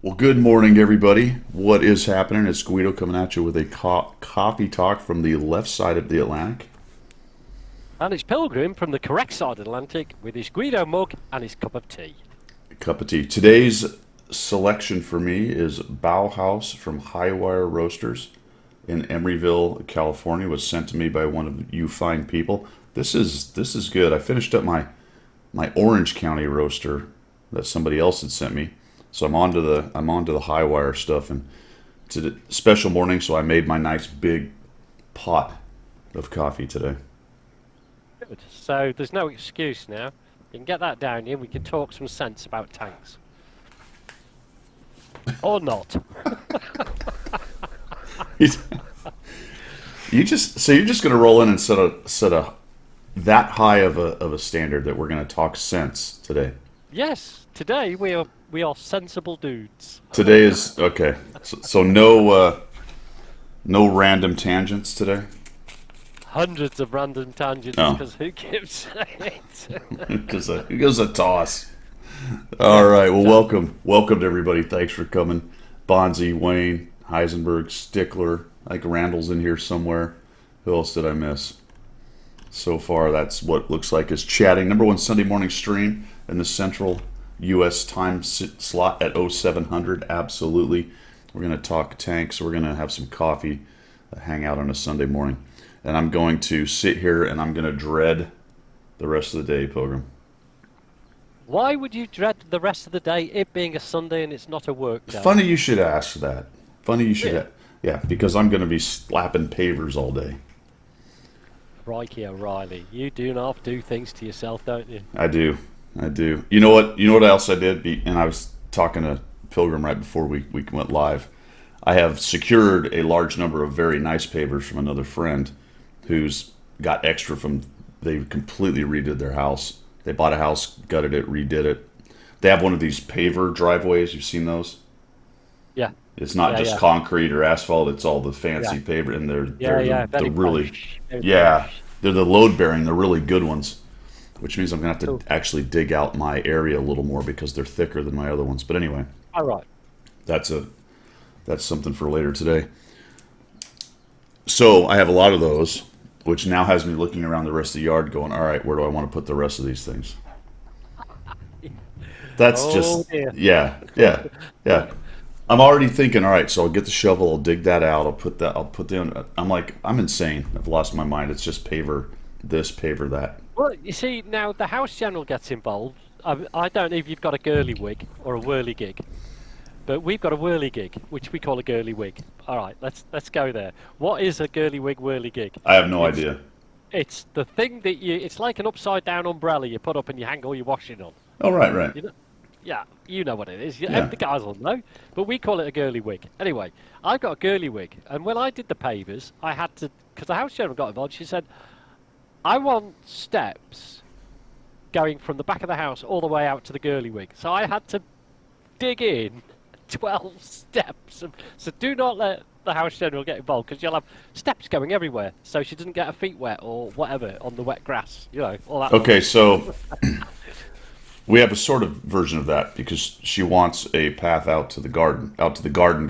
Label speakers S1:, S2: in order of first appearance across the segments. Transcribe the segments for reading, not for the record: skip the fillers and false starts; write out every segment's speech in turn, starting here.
S1: Well, good morning, everybody. What is happening? It's Guido coming at you with a coffee talk from the left side of the Atlantic.
S2: And it's Pilgrim from the correct side of the Atlantic with his Guido mug and his cup of tea.
S1: A cup of tea. Today's selection for me is Bauhaus from Highwire Roasters in Emeryville, California. It was sent to me by one of you fine people. This is good. I finished up my Orange County roaster that somebody else had sent me, so I'm on to the Highwire stuff, and it's a special morning, so I made my nice big pot of coffee today.
S2: Good. So there's no excuse now. You can get that down here. We can talk some sense about tanks. Or not.
S1: You're just gonna roll in and set a that high of a standard that we're gonna talk sense today.
S2: Yes, today we are sensible dudes.
S1: Today is okay. So no random tangents today.
S2: Hundreds of random tangents
S1: No,
S2: because who gives it?
S1: because it goes a toss. All
S2: Yeah,
S1: right. Well,
S2: exactly.
S1: welcome to everybody. Thanks for coming. Bonzi, Wayne, Heisenberg, Stickler. I think Randall's in here somewhere. Who else did I miss? So far, that's what looks like is chatting. Number one Sunday morning stream in the Central U.S. time slot at 0700. Absolutely. We're going to talk tanks. We're going to have some coffee, hang out on a Sunday morning. And I'm going to sit here and I'm going to dread the rest of the day, Pilgrim.
S2: Why would you dread the rest of the day, it being a Sunday and it's not a work day?
S1: Funny you should ask that. Funny you should.
S2: Really?
S1: Yeah, because I'm going to be slapping pavers all day.
S2: Crikey O'Reilly, you do not do things to yourself, don't you?
S1: I do. I do. You know what? You know what else I did? And I was talking to Pilgrim right before we went live. I have secured a large number of very nice pavers from another friend who's got extra from. They completely redid their house. They bought a house, gutted it, redid it. They have one of these paver driveways. You've seen those?
S2: Yeah,
S1: It's not
S2: yeah,
S1: just
S2: yeah,
S1: concrete or asphalt. It's all the
S2: yeah.
S1: fancy paver, and they're
S2: Yeah,
S1: they're
S2: yeah,
S1: the
S2: very
S1: really,
S2: posh, very
S1: yeah,
S2: posh.
S1: they're the load bearing. They're really good ones, which means I'm gonna have
S2: Cool.
S1: to actually dig out my area a little more because they're thicker than my other ones. But anyway,
S2: All right.
S1: that's a that's something for later today. So I have a lot of those, which now has me looking around the rest of the yard, going, all right, where do I want to put the rest of these things? That's
S2: Oh
S1: just
S2: dear.
S1: yeah. I'm already thinking, all right, so I'll get the shovel, I'll dig that out, I'll put the. I'm like, I'm insane. I've lost my mind. It's just paver this, paver that.
S2: Well, you see, now the House General gets involved. I don't know if you've got a girly wig or a whirly gig, but we've got a whirly gig, which we call a girly wig. All right, let's go there. What is a girly wig whirly gig?
S1: I have no
S2: It's
S1: idea.
S2: it's the thing that you. It's like an upside down umbrella you put up and you hang all your washing on.
S1: Oh, right, right.
S2: You know? Yeah, you know what it is.
S1: Yeah.
S2: The guys will know, but we call it a girly wig. Anyway, I've got a girly wig, and when I did the pavers, I had to because the House General got involved. She said, "I want steps going from the back of the house all the way out to the girly wig." So I had to dig in 12 steps. So do not let the House General get involved because you'll have steps going everywhere, so she doesn't get her feet wet or whatever on the wet grass. You know, all that
S1: Okay,
S2: nonsense.
S1: so we have a sort of version of that because she wants a path out to the garden, garden.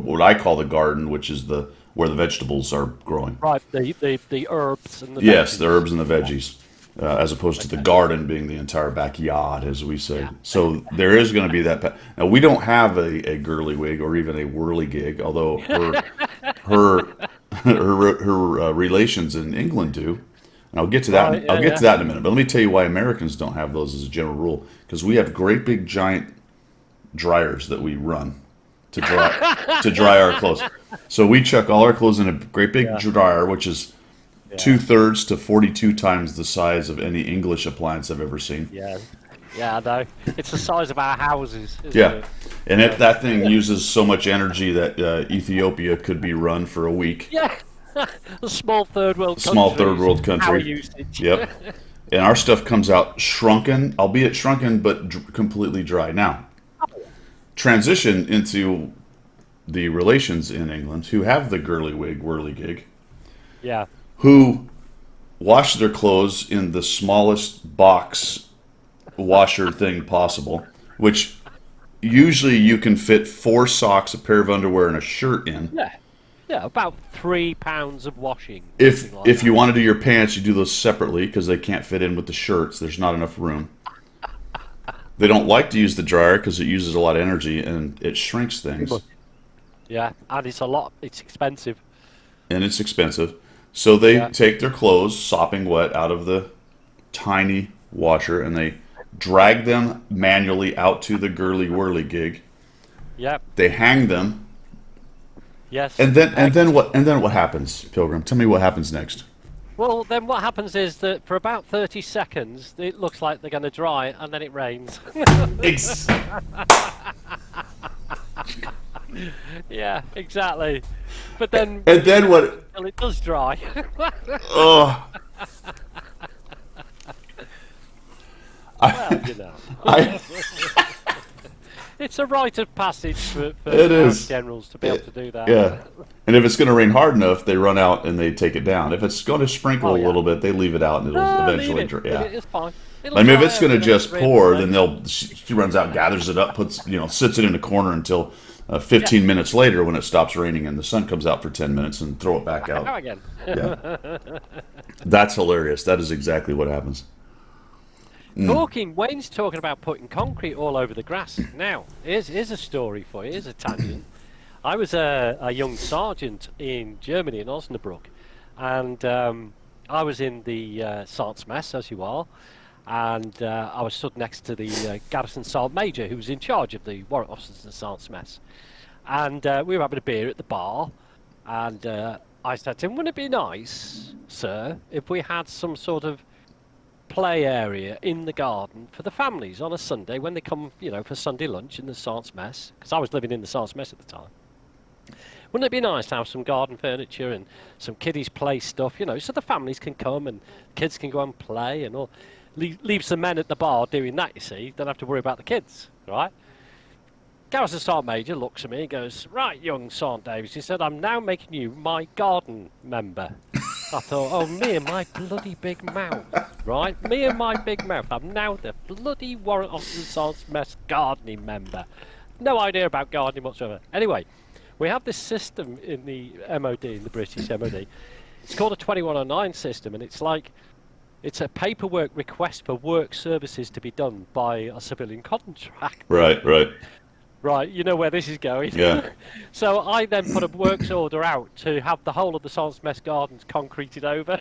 S1: What I call the garden, which is the where the vegetables are growing.
S2: Right, the herbs and the
S1: Yes, the
S2: veggies.
S1: herbs and the
S2: Yeah.
S1: veggies, as opposed to the
S2: Okay.
S1: garden being the entire backyard, as we say.
S2: Yeah.
S1: So there is going to be that. Now we don't have a girly wig or even a whirly gig, although her her relations in England do. And I'll get to that.
S2: Right.
S1: I'll
S2: Yeah.
S1: get to
S2: Yeah.
S1: that in a minute. But let me tell you why Americans don't have those as a general rule. Because we have great big giant dryers that we run to dry our clothes. So we chuck all our clothes in a great big
S2: Yeah.
S1: dryer, which is
S2: Yeah.
S1: 2/3 to 42 times the size of any English appliance I've ever seen.
S2: Yeah. Yeah. No, it's the size of our houses, isn't
S1: Yeah,
S2: it?
S1: and
S2: Yeah.
S1: that thing uses so much energy that Ethiopia could be run for a week.
S2: Yeah. The small third world
S1: Small third
S2: countries
S1: world
S2: power
S1: country.
S2: usage.
S1: Yep. And our stuff comes out shrunken, albeit shrunken, but completely dry. Now, transition into the relations in England who have the girly wig, whirly gig,
S2: Yeah.
S1: who wash their clothes in the smallest box washer thing possible, which usually you can fit 4 socks, a pair of underwear, and a shirt in.
S2: Yeah. Yeah, about 3 pounds of washing.
S1: If
S2: something like
S1: if
S2: that.
S1: you want to do your pants, you do those separately because they can't fit in with the shirts. There's not enough room. They don't like to use the dryer because it uses a lot of energy and it shrinks things,
S2: Yeah, and it's a lot. It's expensive.
S1: and it's expensive. So they
S2: Yeah.
S1: take their clothes, sopping wet, out of the tiny washer, and they drag them manually out to the girly whirly gig.
S2: Yep.
S1: They hang them,
S2: Yes.
S1: and then what happens, Pilgrim? Tell me what happens next.
S2: Well, then what happens is that for about 30 seconds, it looks like they're going to dry, and then it rains.
S1: Ex-
S2: Yeah, exactly. But then,
S1: and then what?
S2: well, it does dry.
S1: Oh,
S2: Well, you know.
S1: I
S2: It's a rite of passage for
S1: It is.
S2: house generals to be able to do that.
S1: yeah. And if it's going to rain hard enough, they run out and they take it down. If it's going to sprinkle
S2: Oh, yeah.
S1: a little bit, they leave it out and it'll
S2: No,
S1: eventually
S2: leave it.
S1: dry.
S2: Leave
S1: Yeah.
S2: it, it's fine. It'll
S1: I mean, if
S2: dry
S1: it's going to
S2: out and then
S1: just
S2: it's rain
S1: pour,
S2: again.
S1: then she runs out, gathers it up, puts sits it in a corner until 15 minutes later when it stops raining and the sun comes out for 10 minutes and throw it back
S2: Go
S1: out.
S2: again.
S1: Yeah, that's hilarious. That is exactly what happens.
S2: Wayne's talking about putting concrete all over the grass. Now, here's a story for you. Here's a tangent. I was a young sergeant in Germany, in Osnabrück, and I was in the Sergeant's Mess, as you are, and I was stood next to the Garrison Sergeant Major, who was in charge of the warrant officers in the Sergeant's Mess. And we were having a beer at the bar, and I said to him, wouldn't it be nice, sir, if we had some sort of play area in the garden for the families on a Sunday when they come, for Sunday lunch in the Sergeant's Mess, because I was living in the Sergeant's Mess at the time. Wouldn't it be nice to have some garden furniture and some kiddies play stuff, so the families can come and kids can go and play and all. Leave some men at the bar doing that, you see. Don't have to worry about the kids, right? Garrison Sergeant Major looks at me and goes, right, young Sergeant Davis, he said, I'm now making you my garden member. I thought, oh, me and my bloody big mouth, right? Me and my big mouth. I'm now the bloody Warrant Officer Sergeant's Mess gardening member. No idea about gardening whatsoever. Anyway, we have this system in the MOD, in the British MOD. It's called a 2109 system, and it's a paperwork request for work services to be done by a civilian contract.
S1: Right, right.
S2: Right, you know where this is going.
S1: Yeah.
S2: So I then put a works order out to have the whole of the Sergeant's Mess gardens concreted over.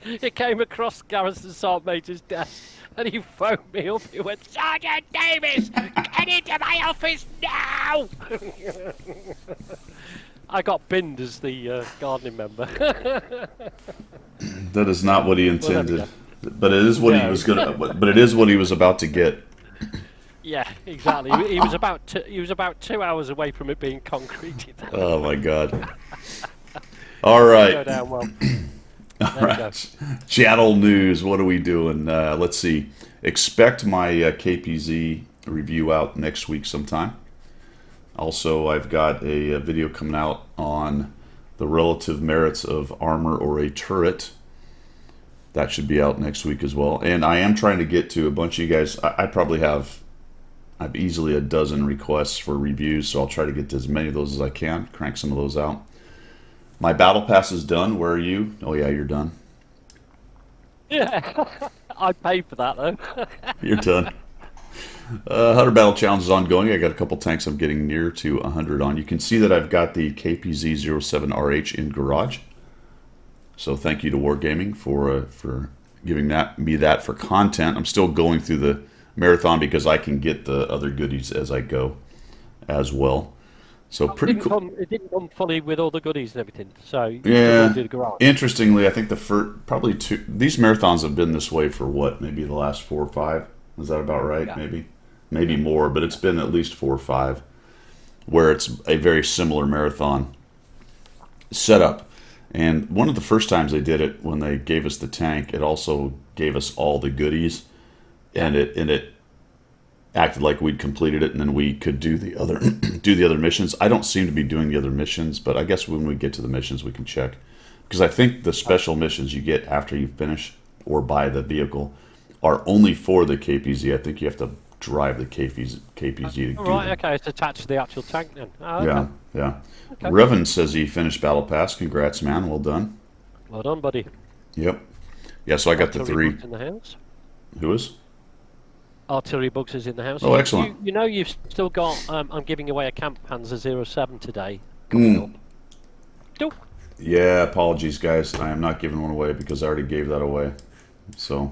S2: It came across Garrison Sergeant Major's desk and he phoned me up. He went, Sergeant Davis, get into my office now! I got binned as the gardening member.
S1: That is not what he
S2: there we
S1: intended,
S2: go.
S1: but it is what he
S2: No.
S1: was gonna. But it is what he was about to get.
S2: Yeah, exactly. He was about 2 hours away from it being concreted.
S1: Oh my God! All
S2: Go
S1: right,
S2: down well.
S1: all
S2: There you go.
S1: right. Channel news. What are we doing? Let's see. Expect my KPZ review out next week sometime. Also, I've got a video coming out on the relative merits of armor or a turret. That should be out next week as well. And I am trying to get to a bunch of you guys. I probably have easily a dozen requests for reviews, so I'll try to get to as many of those as I can, crank some of those out. My battle pass is done. Where are you? Oh yeah, you're done.
S2: Yeah, I paid for that though.
S1: You're done. 100 battle challenge is ongoing. I got a couple tanks I'm getting near to 100 on. You can see that I've got the KPZ-07RH in garage. So thank you to Wargaming for giving me that for content. I'm still going through the marathon because I can get the other goodies as I go as well. So pretty cool.
S2: It didn't come fully with all the goodies and everything. So you
S1: Yeah.
S2: do the garage.
S1: Interestingly, I think the first probably two. These marathons have been this way for what? Maybe the last 4 or 5. Is that about right?
S2: Yeah.
S1: Maybe more, but it's been at least 4 or 5 where it's a very similar marathon setup. And one of the first times they did it, when they gave us the tank, it also gave us all the goodies, and it acted like we'd completed it, and then we could do the other missions. I don't seem to be doing the other missions, but I guess when we get to the missions, we can check, because I think the special missions you get after you finish or buy the vehicle are only for the KPZ. I think you have to drive the KPZ to do
S2: Right,
S1: them.
S2: okay, it's attached to the actual tank then. Oh,
S1: Yeah,
S2: okay.
S1: yeah.
S2: Okay.
S1: Revan says he finished Battle Pass. Congrats, man. Well done.
S2: Well done, buddy.
S1: Yep. Yeah, so I got the
S2: Artillery
S1: 3.
S2: bugs in the house.
S1: Who is?
S2: Artillery bugs is in the house.
S1: Oh, excellent.
S2: You know you've still got. I'm giving away a Camp Panzer 07 today. Coming up. Nope.
S1: Yeah, apologies, guys. I am not giving one away because I already gave that away. So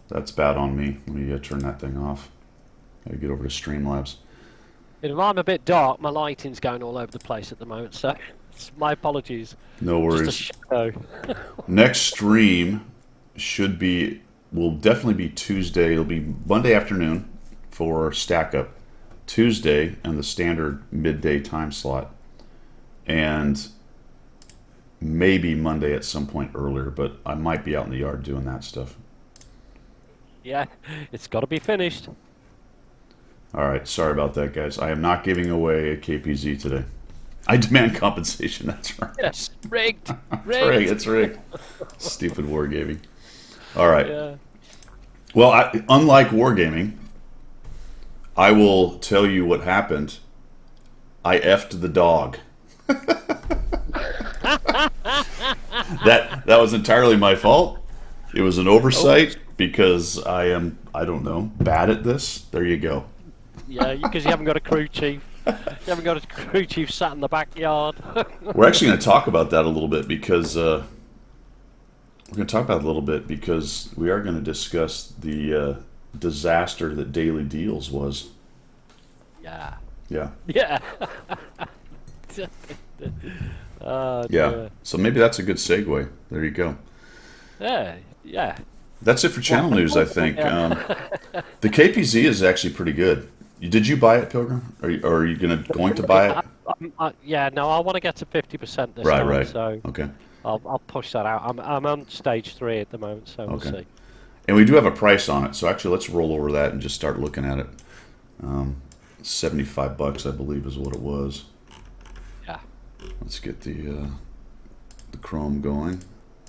S1: that's bad on me. Let me turn that thing off. Gotta get over to Streamlabs.
S2: If I'm a bit dark, my lighting's going all over the place at the moment, so my apologies.
S1: No worries.
S2: Just a shadow.
S1: Next stream will definitely be Tuesday. It'll be Monday afternoon for Stack Up. Tuesday and the standard midday time slot. And maybe Monday at some point earlier, but I might be out in the yard doing that stuff.
S2: Yeah, it's got to be finished.
S1: All right, sorry about that, guys. I am not giving away a KPZ today. I demand compensation. That's right.
S2: Yes, rigged.
S1: Rigged. It's rigged. Stupid wargaming. All right.
S2: Yeah.
S1: Well, unlike wargaming, I will tell you what happened. I effed the dog. That was entirely my fault. It was an oversight because I don't know, bad at this. There you go.
S2: Yeah, because you haven't got a crew chief. You haven't got a crew chief sat in the backyard.
S1: We're actually going to talk about that a little bit because we are going to discuss the disaster that Daily Deals was.
S2: Yeah.
S1: Yeah.
S2: Yeah.
S1: Yeah.
S2: Dear.
S1: So maybe that's a good segue. There you go.
S2: Yeah. Yeah.
S1: That's it for channel news, I think. The KPZ is actually pretty good. Did you buy it, Pilgrim? Are you going to buy it?
S2: Yeah. No, I want to get to 50% this
S1: Right,
S2: time.
S1: right.
S2: So
S1: Okay.
S2: I'll push that out. I'm on stage 3 at the moment, so we'll
S1: Okay.
S2: see.
S1: And we do have a price on it, so actually let's roll over that and just start looking at it. $75, I believe, is what it was.
S2: Yeah.
S1: Let's get the Chrome going.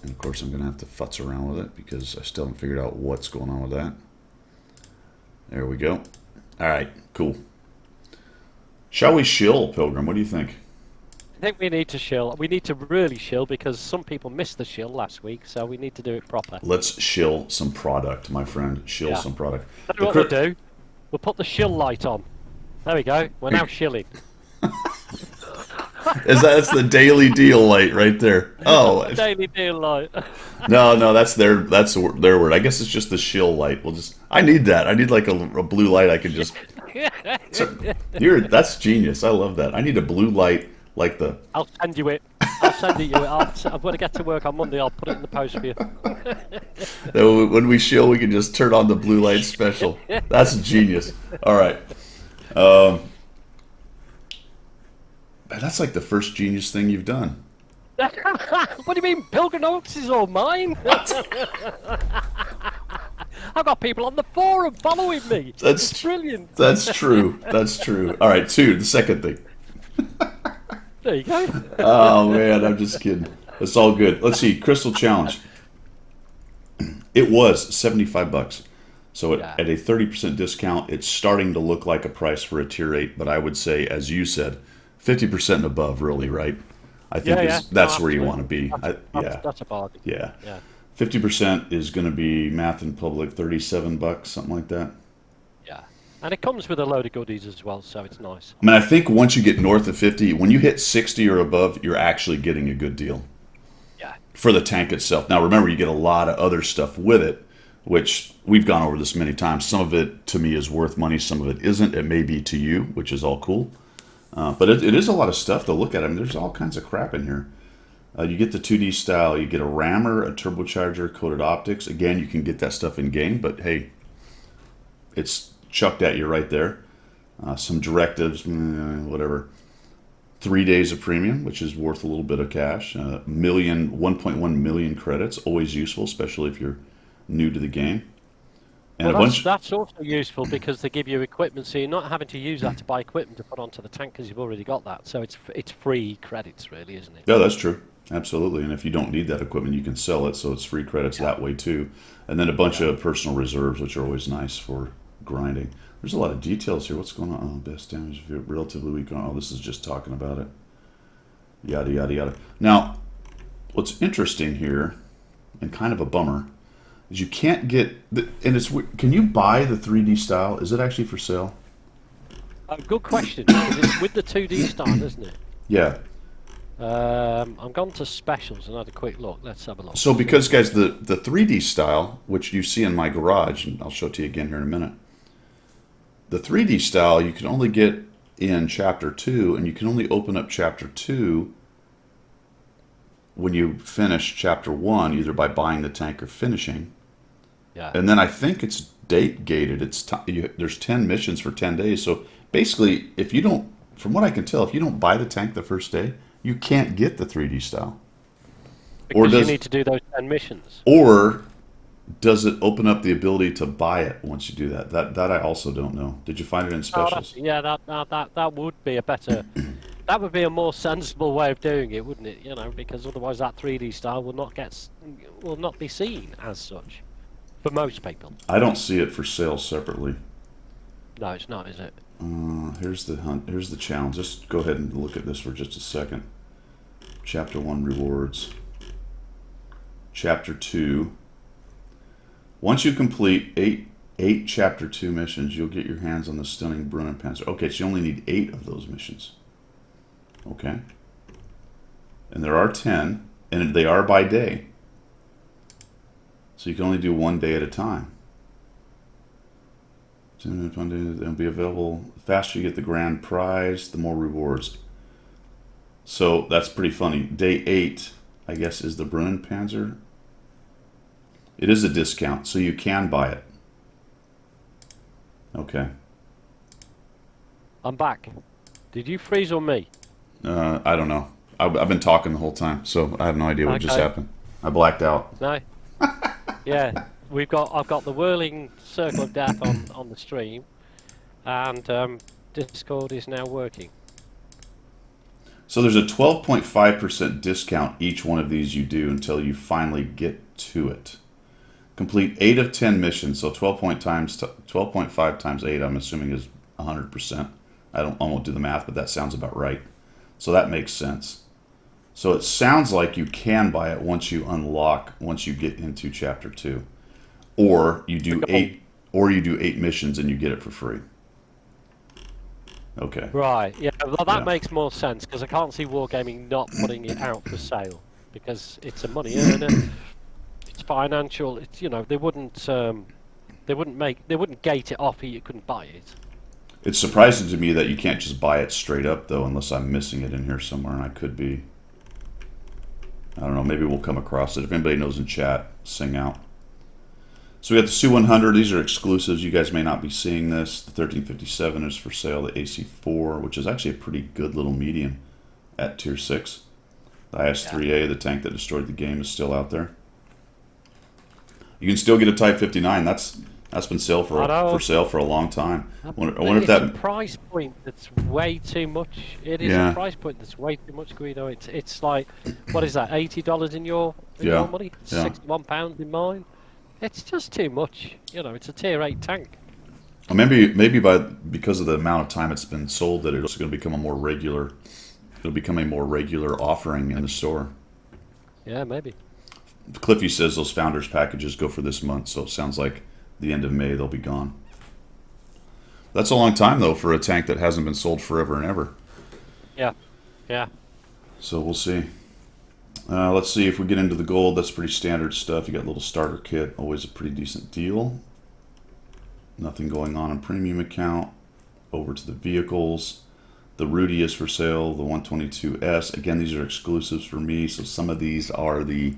S1: And of course I'm going to have to futz around with it because I still haven't figured out what's going on with that. There we go. Alright, cool. Shall we shill, Pilgrim? What do you think?
S2: I think we need to shill. We need to really shill because some people missed the shill last week, so we need to do it proper.
S1: Let's shill some product, my friend. Shill some product.
S2: That's what we'll do. We'll put the shill light on. There we go. We're now shilling.
S1: That's the Daily Deal light right there. Oh,
S2: Daily Deal light.
S1: no, that's their word. I guess it's just the shill light. I need that. I need like a blue light. I can just. That's genius. I love that. I need a blue light like the.
S2: I'll send you it. I'll send it you. I'm going to get to work on Monday. I'll put it in the post for you.
S1: When we shill, we can just turn on the blue light special. That's genius. All right. That's like the first genius thing you've done.
S2: What do you mean, Pilgrim Oaks is all mine? I've got people on the forum following me. It's brilliant.
S1: That's true. That's true. All right, the second thing.
S2: There you go.
S1: Oh man, I'm just kidding. It's all good. Let's see. Crystal Challenge. It was $75. So at a 30% discount, it's starting to look like a price for a tier 8, but I would say, as you said, 50% and above, really, right? I think that's where you want to be.
S2: That's a bargain.
S1: Yeah. 50% is going to be Math in Public, $37, something like that.
S2: Yeah. And it comes with a load of goodies as well, so it's nice.
S1: I mean, I think once you get north of 50, when you hit 60 or above, you're actually getting a good deal.
S2: Yeah.
S1: For the tank itself. Now, remember, you get a lot of other stuff with it, which we've gone over this many times. Some of it, to me, is worth money. Some of it isn't. It may be to you, which is all cool. But it is a lot of stuff to look at. I mean, there's all kinds of crap in here. You get the 2D style. You get a rammer, a turbocharger, coated optics. Again, you can get that stuff in game, but hey, it's chucked at you right there. Some directives, whatever. 3 days of premium, which is worth a little bit of cash. 1.1 million credits, always useful, especially if you're new to the game. And
S2: that's also useful because they give you equipment, so you're not having to use that to buy equipment to put onto the tank because you've already got that. So it's free credits, really, isn't it?
S1: Yeah, that's true. Absolutely. And if you don't need that equipment, you can sell it, so it's free credits that way too. And then a bunch of personal reserves, which are always nice for grinding. There's a lot of details here. What's going on? Oh, best damage relatively weak. Oh, this is just talking about it. Yada, yada, yada. Now, what's interesting here, and kind of a bummer, is you can't get, and it's, can you buy the 3D style? Is it actually for sale?
S2: Good question, because it's with the 2D style, isn't it?
S1: Yeah.
S2: I'm gone to specials and had a quick look. Let's have a look.
S1: So because, guys, the 3D style, which you see in my garage, and I'll show it to you again here in a minute, the 3D style you can only get in Chapter 2, and you can only open up Chapter 2 when you finish Chapter 1, either by buying the tank or finishing.
S2: Yeah.
S1: And then I think it's date gated. There's 10 missions for 10 days. So basically, if you don't, from what I can tell, if you don't buy the tank the first day, you can't get the 3D style.
S2: Because you need to do those 10 missions.
S1: Or does it open up the ability to buy it once you do that? That I also don't know. Did you find it in specials?
S2: Yeah, that would be a better, that would be a more sensible way of doing it, wouldn't it? You know, because otherwise that 3D style will not be seen as such for most people.
S1: I don't see it for sale separately.
S2: No, it's not, is it?
S1: Here's the hunt. Here's the challenge. Just go ahead and look at this for just a second. Chapter 1 rewards. Chapter 2. Once you complete eight Chapter 2 missions, you'll get your hands on the stunning Brunnenpanzer. Okay, so you only need 8 of those missions. Okay. And there are 10, and they are by day. So you can only do 1 day at a time. It'll be available. The faster you get the grand prize, the more rewards. So that's pretty funny. Day 8, I guess, is the Brunnenpanzer. It is a discount, so you can buy it. Okay.
S2: I'm back. Did you freeze on me?
S1: I don't know. I've been talking the whole time, so I have no idea what just happened. I blacked out.
S2: No. Yeah, I've got the whirling circle of death on the stream, and Discord is now working.
S1: So there's a 12.5% discount each one of these you do until you finally get to it. Complete 8 of 10 missions, so 12.5 times 8, I'm assuming is 100%. I won't do the math, but that sounds about right. So that makes sense. So it sounds like you can buy it once you get into Chapter 2. Or you do 8 missions and you get it for free. Okay.
S2: Right, yeah, well that makes more sense, because I can't see Wargaming not putting it out for sale, because it's a money earner, it's financial, it's, you know, they wouldn't gate it off you couldn't buy it.
S1: It's surprising to me that you can't just buy it straight up, though, unless I'm missing it in here somewhere, and I could be. I don't know, maybe we'll come across it. If anybody knows in chat, sing out. So we got the Su-100. These are exclusives. You guys may not be seeing this. The 1357 is for sale. The AC-4, which is actually a pretty good little medium at Tier 6. The IS-3A, the tank that destroyed the game, is still out there. You can still get a Type 59. That's been for sale for a long time. I wonder if that
S2: a price point that's way too much. It is a price point that's way too much, Guido. It's like, what is that? $80 in your money? £61 in mine. It's just too much. You know, it's a Tier 8 tank.
S1: Well, maybe because of the amount of time it's been sold, that it's going to become a more regular. It'll become a more regular offering in the store.
S2: Yeah, maybe.
S1: Cliffy says those Founders packages go for this month, so it sounds like the end of May they'll be gone. That's a long time, though, for a tank that hasn't been sold forever and ever.
S2: Yeah, yeah.
S1: So we'll see. Let's see if we get into the gold. That's pretty standard stuff. You got a little starter kit, always a pretty decent deal. Nothing going on premium account. Over to the vehicles. The Rudy is for sale, the 122S. Again, these are exclusives for me, so some of these are the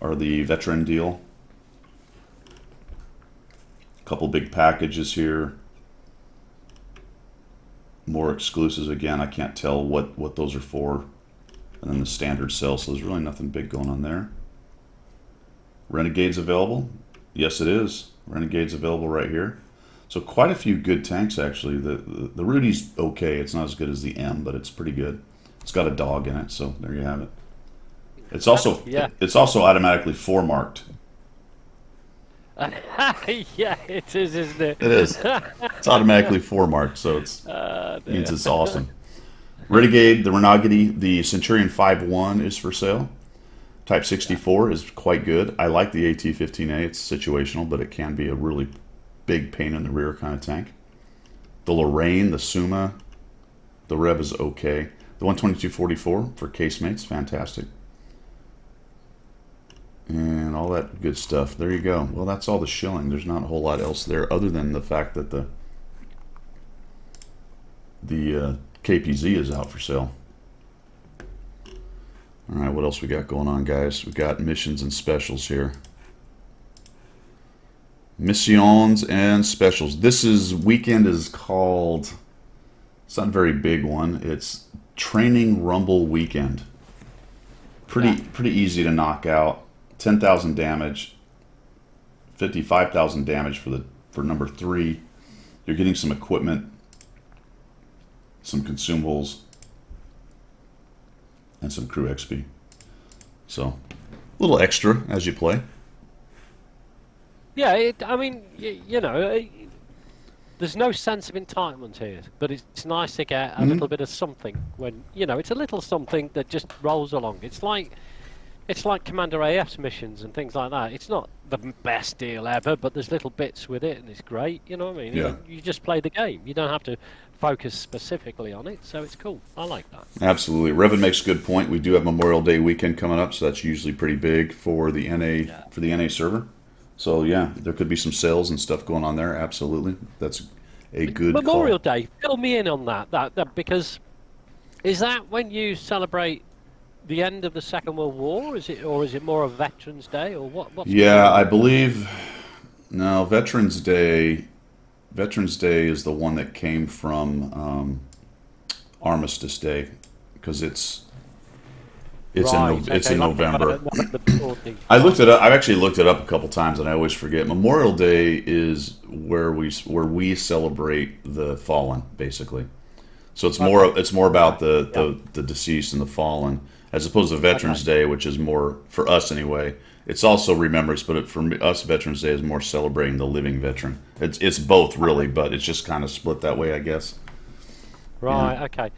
S1: veteran deal. A couple big packages here. More exclusives again. I can't tell what those are for. And then the standard sale, so there's really nothing big going on there. Renegade's available? Yes, it is. Renegade's available right here. So quite a few good tanks, actually. The Rudy's okay. It's not as good as the M, but it's pretty good. It's got a dog in it, so there you have it. It's also automatically 4 marked.
S2: Yeah, it is, isn't it?
S1: It is. It's automatically 4 marked, so it's means
S2: Dear.
S1: it's awesome. Renegade, the Renegade, the Centurion 5.1 is for sale. Type
S2: Yeah.
S1: 64 is quite good. I like the AT-15A. It's situational, but it can be a really big pain in the rear kind of tank. The Lorraine, the Suma, the Rev is okay. The 122-44 for casemates, fantastic. And all that good stuff. There you go. Well, that's all the shilling. There's not a whole lot else there other than the fact that the KPZ is out for sale. All right, what else we got going on, guys? We got missions and specials here. Missions and specials. This is weekend is called. It's not a very big one. It's Training Rumble Weekend.
S2: Yeah.
S1: Pretty easy to knock out. 10,000 damage. 55,000 damage for number 3. You're getting some equipment, some consumables, and some crew XP. So, a little extra as you play.
S2: Yeah, I mean, there's no sense of entitlement here, but it's nice to get a little bit of something when, it's a little something that just rolls along. It's like Commander AF's missions and things like that. It's not the best deal ever, but there's little bits with it, and it's great. You know what I mean?
S1: Yeah.
S2: You just play the game. You don't have to focus specifically on it, so it's cool. I like that.
S1: Absolutely. Revan makes a good point. We do have Memorial Day weekend coming up, so that's usually pretty big for the NA server. So yeah, there could be some sales and stuff going on there. Absolutely. That's a good
S2: Memorial
S1: call.
S2: Day, fill me in on that because is that when you celebrate the end of the Second World War? Or is it more of Veterans Day, or what's going
S1: Yeah,
S2: on
S1: I
S2: there?
S1: believe no, Veterans Day. Veterans Day is the one that came from Armistice Day because
S2: Right.
S1: it's
S2: Okay.
S1: in
S2: Like
S1: November.
S2: November 14th.
S1: I looked
S2: Right.
S1: it up. I've actually looked it up a couple times, and I always forget. Memorial Day is where we celebrate the fallen, basically. So
S2: Okay.
S1: it's more about
S2: Yeah.
S1: the deceased and the fallen, as opposed to
S2: Okay.
S1: Veterans Day, which is more for us anyway. It's also remembrance, but us, Veterans Day is more celebrating the living veteran. It's both really,
S2: Okay.
S1: but it's just kind of split that way, I guess. Yeah.
S2: Right. Okay.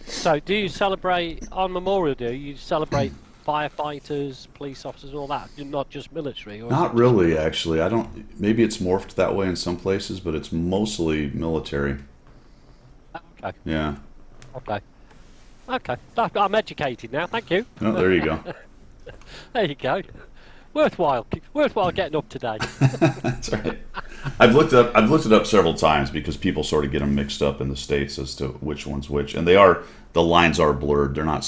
S2: So, do you celebrate on Memorial Day? You celebrate firefighters, police officers, all that, not just military, or is
S1: Not
S2: it just
S1: really,
S2: military?
S1: actually. I don't. Maybe it's morphed that way in some places, but it's mostly military.
S2: Okay.
S1: Yeah.
S2: Okay. Okay. I'm educated now. Thank you.
S1: Oh, there you go.
S2: There you go. Worthwhile. Worthwhile getting up to date.
S1: That's right. I've looked it up several times because people sort of get them mixed up in the states as to which one's which, and the lines are blurred. They're not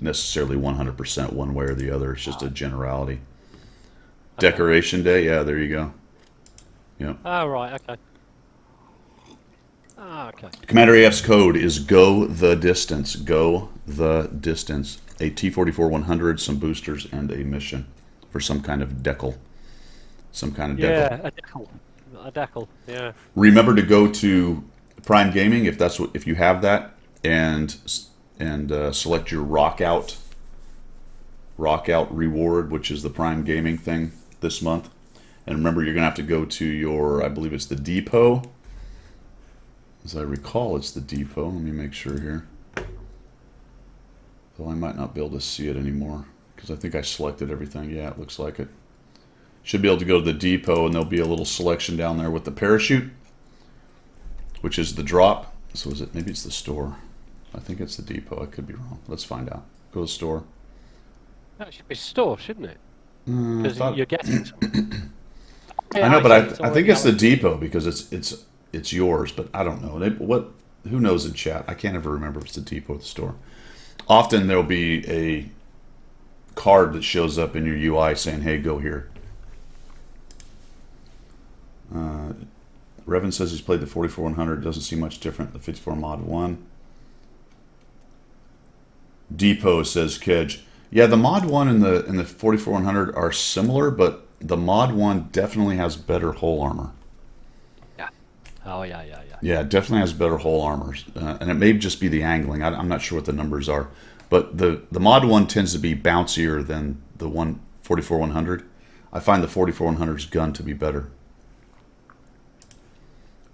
S1: necessarily 100% one way or the other. It's just a generality.
S2: Okay.
S1: Decoration Day, yeah, there you go. Yep.
S2: Oh, right. Okay. Ah, okay.
S1: Commander AF's code is go the distance. Go the distance. A T-44 100, some boosters, and a mission for some kind of decal. Some kind of decal.
S2: Yeah, a decal. A decal. Yeah.
S1: Remember to go to Prime Gaming if you have that, and select your rock out reward, which is the Prime Gaming thing this month. And remember, you're gonna have to go to your, I believe it's the depot. As I recall, it's the depot. Let me make sure here. Though I might not be able to see it anymore because I think I selected everything. Yeah, it looks like it. Should be able to go to the depot, and there'll be a little selection down there with the parachute, which is the drop. So is it? Maybe it's the store. I think it's the depot. I could be wrong. Let's find out. Go to the store.
S2: That should be store, shouldn't it?
S1: I
S2: Because
S1: thought
S2: you're getting something.
S1: I
S2: Yeah,
S1: know,
S2: I
S1: but
S2: see. It's
S1: I think
S2: already
S1: it's the
S2: allocated.
S1: depot because it's yours. But I don't know. What? Who knows in chat? I can't ever remember if it's the depot or the store. Often there'll be a card that shows up in your UI saying, "Hey, go here." Revan says he's played the 44-100. Doesn't seem much different. The 54 Mod 1. Depot says Kedge. Yeah, the Mod 1 and the 44-100 are similar, but the Mod 1 definitely has better hull armor.
S2: Yeah. Oh, yeah, yeah, yeah.
S1: Yeah, it definitely has better hull armors. And it may just be the angling. I'm not sure what the numbers are. But the Mod 1 tends to be bouncier than the 44-100. I find the 44-100's gun to be better.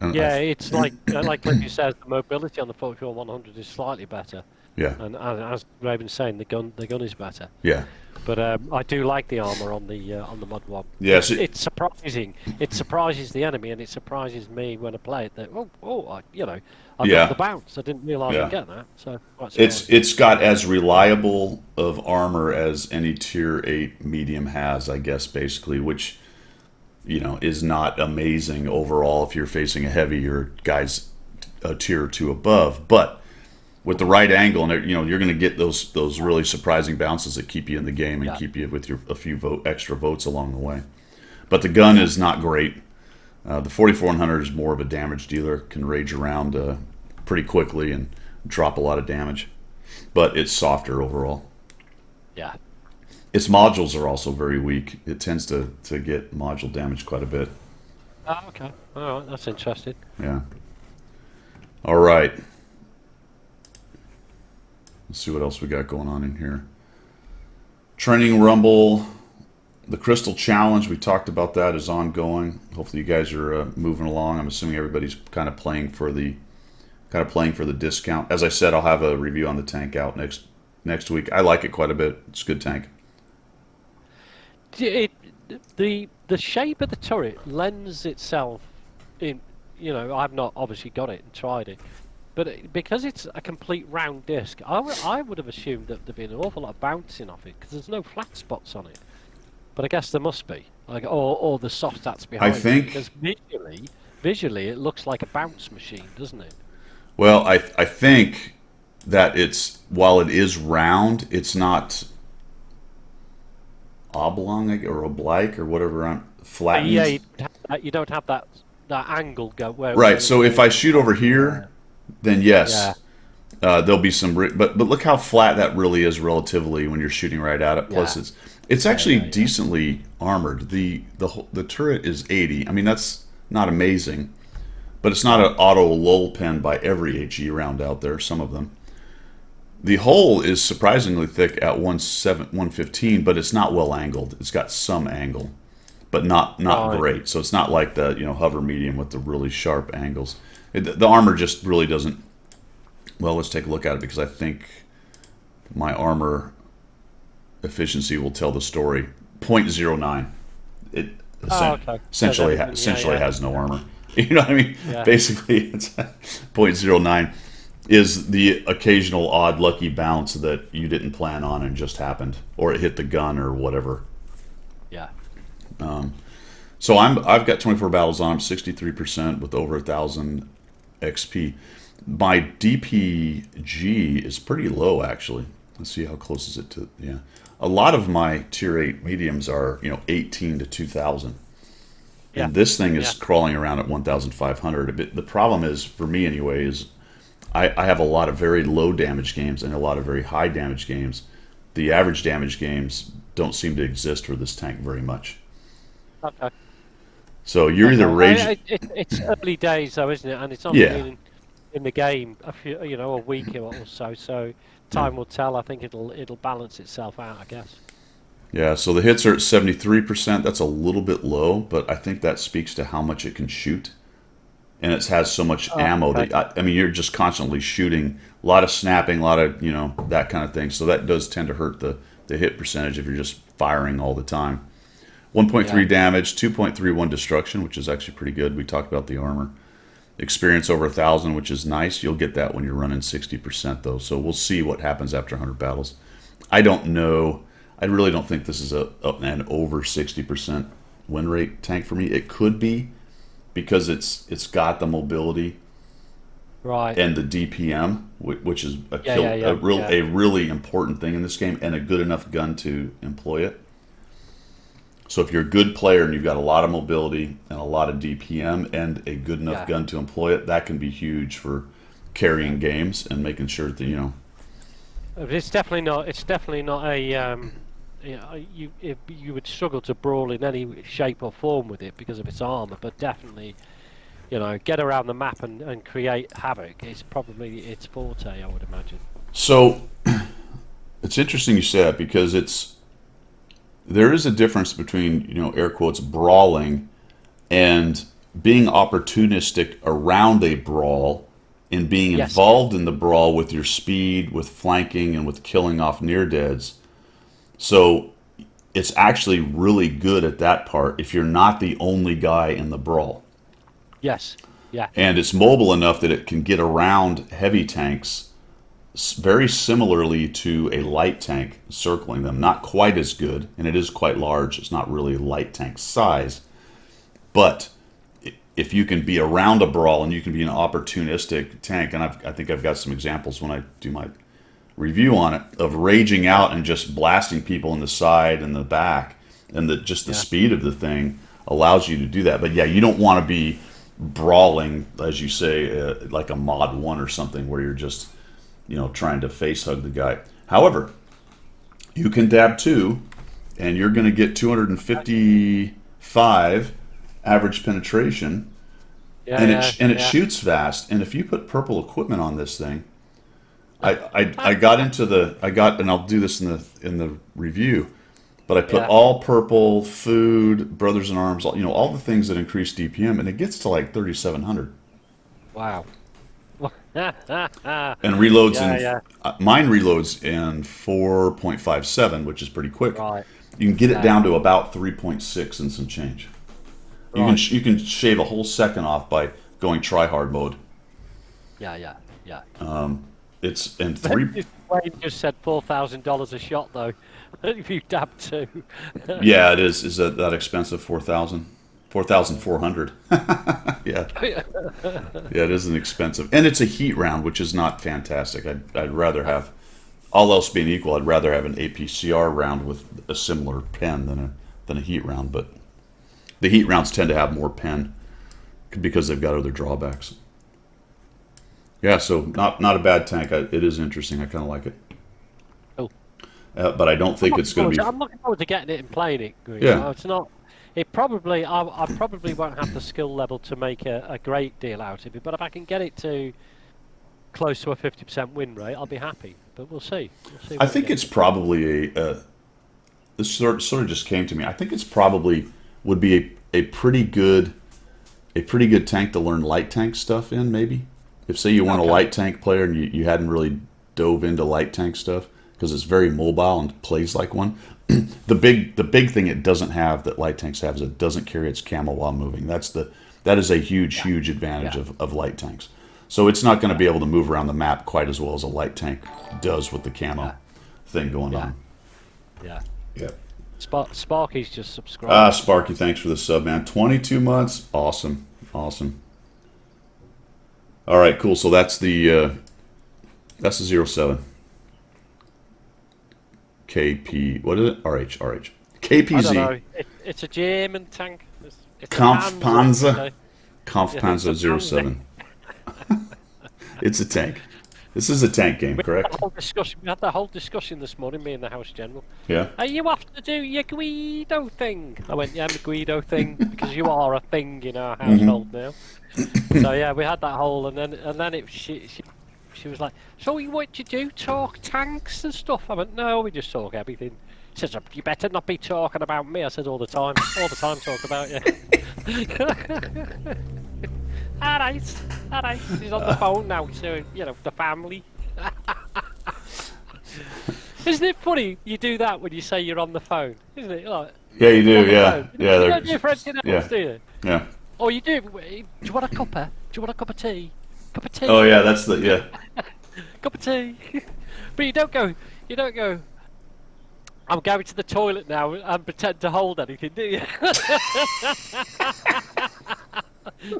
S1: And
S2: Yeah, it's like Cliffy says, the mobility on the 44-100 is slightly better,
S1: yeah,
S2: and as Raven's saying, the gun is better.
S1: yeah,
S2: But I do like the armor on the Mod one.
S1: yes,
S2: It's surprising. It surprises the enemy, and it surprises me when I play it. That I got the
S1: yeah,
S2: bounce. I didn't realise I'd
S1: yeah.
S2: get that. So quite
S1: It's
S2: surprising.
S1: it's got as reliable of armor as any tier 8 medium has, I guess, basically, which is not amazing overall if you're facing a heavier guys a tier or two above. But with the right angle, and you're going to get those really surprising bounces that keep you in the game and
S2: Yeah,
S1: keep you with a few extra votes along the way. But the gun is not great. The 44-100 is more of a damage dealer, can rage around pretty quickly and drop a lot of damage, but it's softer overall.
S2: yeah.
S1: Its modules are also very weak. It tends to get module damage quite a bit.
S2: Oh, okay. All right, that's interesting.
S1: Yeah. All right. Let's see what else we got going on in here. Training Rumble, the Crystal Challenge. We talked about that is ongoing. Hopefully, you guys are moving along. I'm assuming everybody's kind of playing for the discount. As I said, I'll have a review on the tank out next week. I like it quite a bit. It's a good tank.
S2: It, the shape of the turret lends itself in. I've not obviously got it and tried it, but because it's a complete round disc, I would have assumed that there'd be an awful lot of bouncing off it because there's no flat spots on it. But I guess there must be, like, or the soft stats
S1: I
S2: behind it,
S1: think.
S2: because visually it looks like a bounce machine, doesn't it?
S1: Well, I think that while it is round, it's not oblong or oblique or whatever.
S2: Yeah,
S1: Flattened.
S2: you don't have that angle go where
S1: Right.
S2: it
S1: So if I
S2: goes.
S1: shoot over
S2: Yeah,
S1: here, then
S2: yeah,
S1: yes, there'll be some. But look how flat that really is relatively when you're shooting right at it. Plus,
S2: yeah,
S1: it's
S2: yeah,
S1: actually
S2: yeah, yeah.
S1: decently armored. The turret is 80. I mean, that's not amazing, but it's not an auto lull pen by every HE round out there. Some of them. The hull is surprisingly thick at 115, but it's not well angled. It's got some angle, but not
S2: Right.
S1: great. So it's not like the hover medium with the really sharp angles. The armor just really doesn't. Well, let's take a look at it because I think my armor efficiency will tell the story. 0.09. It
S2: Oh, okay. So
S1: essentially
S2: yeah, yeah,
S1: has no armor. You know what I mean?
S2: yeah,
S1: Basically, it's 0.09 is the occasional odd lucky bounce that you didn't plan on and just happened, or it hit the gun or whatever.
S2: yeah.
S1: So I've got 24 battles on. I'm 63% with over 1,000 XP. My DPG is pretty low actually. Let's see how close is it to yeah. A lot of my tier 8 mediums are 18 to 2,000.
S2: Yeah,
S1: And this thing is
S2: yeah,
S1: crawling around at 1,500. The problem is, for me anyway, is I have a lot of very low damage games and a lot of very high damage games. The average damage games don't seem to exist for this tank very much.
S2: okay,
S1: So you're
S2: okay.
S1: either rage.
S2: It's early days though, isn't it? And it's only
S1: Yeah,
S2: been in the game a week or so. So
S1: yeah,
S2: time will tell. I think it'll balance itself out, I guess.
S1: yeah. So the hits are at 73%. That's a little bit low, but I think that speaks to how much it can shoot. And it has so much
S2: Oh,
S1: ammo
S2: okay.
S1: that I mean, you're just constantly shooting, a lot of snapping, a lot of that kind of thing. So that does tend to hurt the hit percentage if you're just firing all the time.
S2: Yeah,
S1: 1.3 damage, 2.31 destruction, which is actually pretty good. We talked about the armor. Experience over 1,000, which is nice. You'll get that when you're running 60% though. So we'll see what happens after 100 battles. I don't know. I really don't think this is an over 60% win rate tank for me. It could be because it's got the mobility
S2: right.
S1: and the DPM, which is
S2: Yeah, yeah, yeah, yeah,
S1: a really important thing in this game, and a good enough gun to employ it. So if you're a good player and you've got a lot of mobility and a lot of DPM and a good enough
S2: yeah.
S1: gun to employ it, that can be huge for carrying games and making sure that
S2: But it's definitely not. It's definitely not a. You would struggle to brawl in any shape or form with it because of its armor, but definitely, get around the map and create havoc. It's probably its forte, I would imagine.
S1: So it's interesting you say that because there is a difference between, air quotes, brawling and being opportunistic around a brawl and being
S2: Yes.
S1: involved in the brawl with your speed, with flanking, and with killing off near deads. So it's actually really good at that part if you're not the only guy in the brawl.
S2: Yes. Yeah.
S1: And it's mobile enough that it can get around heavy tanks very similarly to a light tank circling them. Not quite as good, and it is quite large. It's not really light tank size. But if you can be around a brawl and you can be an opportunistic tank, and I think I've got some examples when I do my review on it, of raging out and just blasting people in the side and the back, and just the speed of the thing allows you to do that. But yeah, you don't want to be brawling, as you say, like a mod 1 or something where you're just trying to face hug the guy. However, you can dab 2 and you're going to get 255 average penetration, and it shoots fast. And if you put purple equipment on this thing, I got and I'll do this in the review, but I put all purple, food, Brothers in Arms, all the things that increase DPM, and it gets to like 3,700.
S2: Wow.
S1: And reloads mine reloads in 4.57, which is pretty quick.
S2: Right.
S1: You can get it down to about 3.6 and some change.
S2: Right.
S1: You can shave a whole second off by going try hard mode.
S2: Yeah.
S1: It's and three.
S2: Wayne just said $4,000 a shot though. If you dab 2.
S1: Yeah, it is. Is that expensive? 4,000, 4,400. Yeah, it isn't expensive, and it's a heat round, which is not fantastic. I'd rather have, all else being equal, I'd rather have an APCR round with a similar pen than a heat round. But the heat rounds tend to have more pen because they've got other drawbacks. Yeah, so not a bad tank. It is interesting. I kind of like it.
S2: Cool.
S1: But I don't think it's going to be.
S2: I'm looking forward to getting it and playing it.
S1: Yeah.
S2: It's not. It probably. I probably won't have the skill level to make a great deal out of it. But if I can get it to close to a 50% win rate, I'll be happy. But we'll see.
S1: I think it's probably this sort of just came to me. I think it's probably would be a pretty good tank to learn light tank stuff in, maybe. If, say, you weren't a light tank player and you hadn't really dove into light tank stuff, because it's very mobile and plays like one. The big thing it doesn't have that light tanks have is it doesn't carry its camo while moving. That is a huge advantage of light tanks. So it's not going to be able to move around the map quite as well as a light tank does with the camo thing going on.
S2: Yeah.
S1: Yeah.
S2: Sparky's just subscribed.
S1: Sparky, thanks for the sub, man. 22 months, awesome. All right, cool. So that's the 07. KP, what is it? RH. KPZ.
S2: I don't know. It's a German tank. It's
S1: Kampfpanzer.
S2: a
S1: Kampfpanzer 07. It's a tank. This is a tank game, correct?
S2: We had that whole discussion this morning, me and the House General.
S1: Yeah.
S2: Are you off to do your Guido thing? I went, yeah, my Guido thing, because you are a thing in our household now. So yeah, we had that whole, and then she was like, so what you do? Talk tanks and stuff? I went, no, we just talk everything. She says, you better not be talking about me. I said, all the time talk about you. All right. She's on the phone now, so the family. Isn't it funny? You do that when you say you're on the phone, isn't it? Like,
S1: yeah, you do. Yeah.
S2: You don't do friends in the house, do you?
S1: Yeah.
S2: Or you do. Do you want a cuppa? Do you want a cup of tea? Cup of tea.
S1: Oh yeah, that's
S2: Cup of tea. But you don't go. I'm going to the toilet now and pretend to hold anything, do you?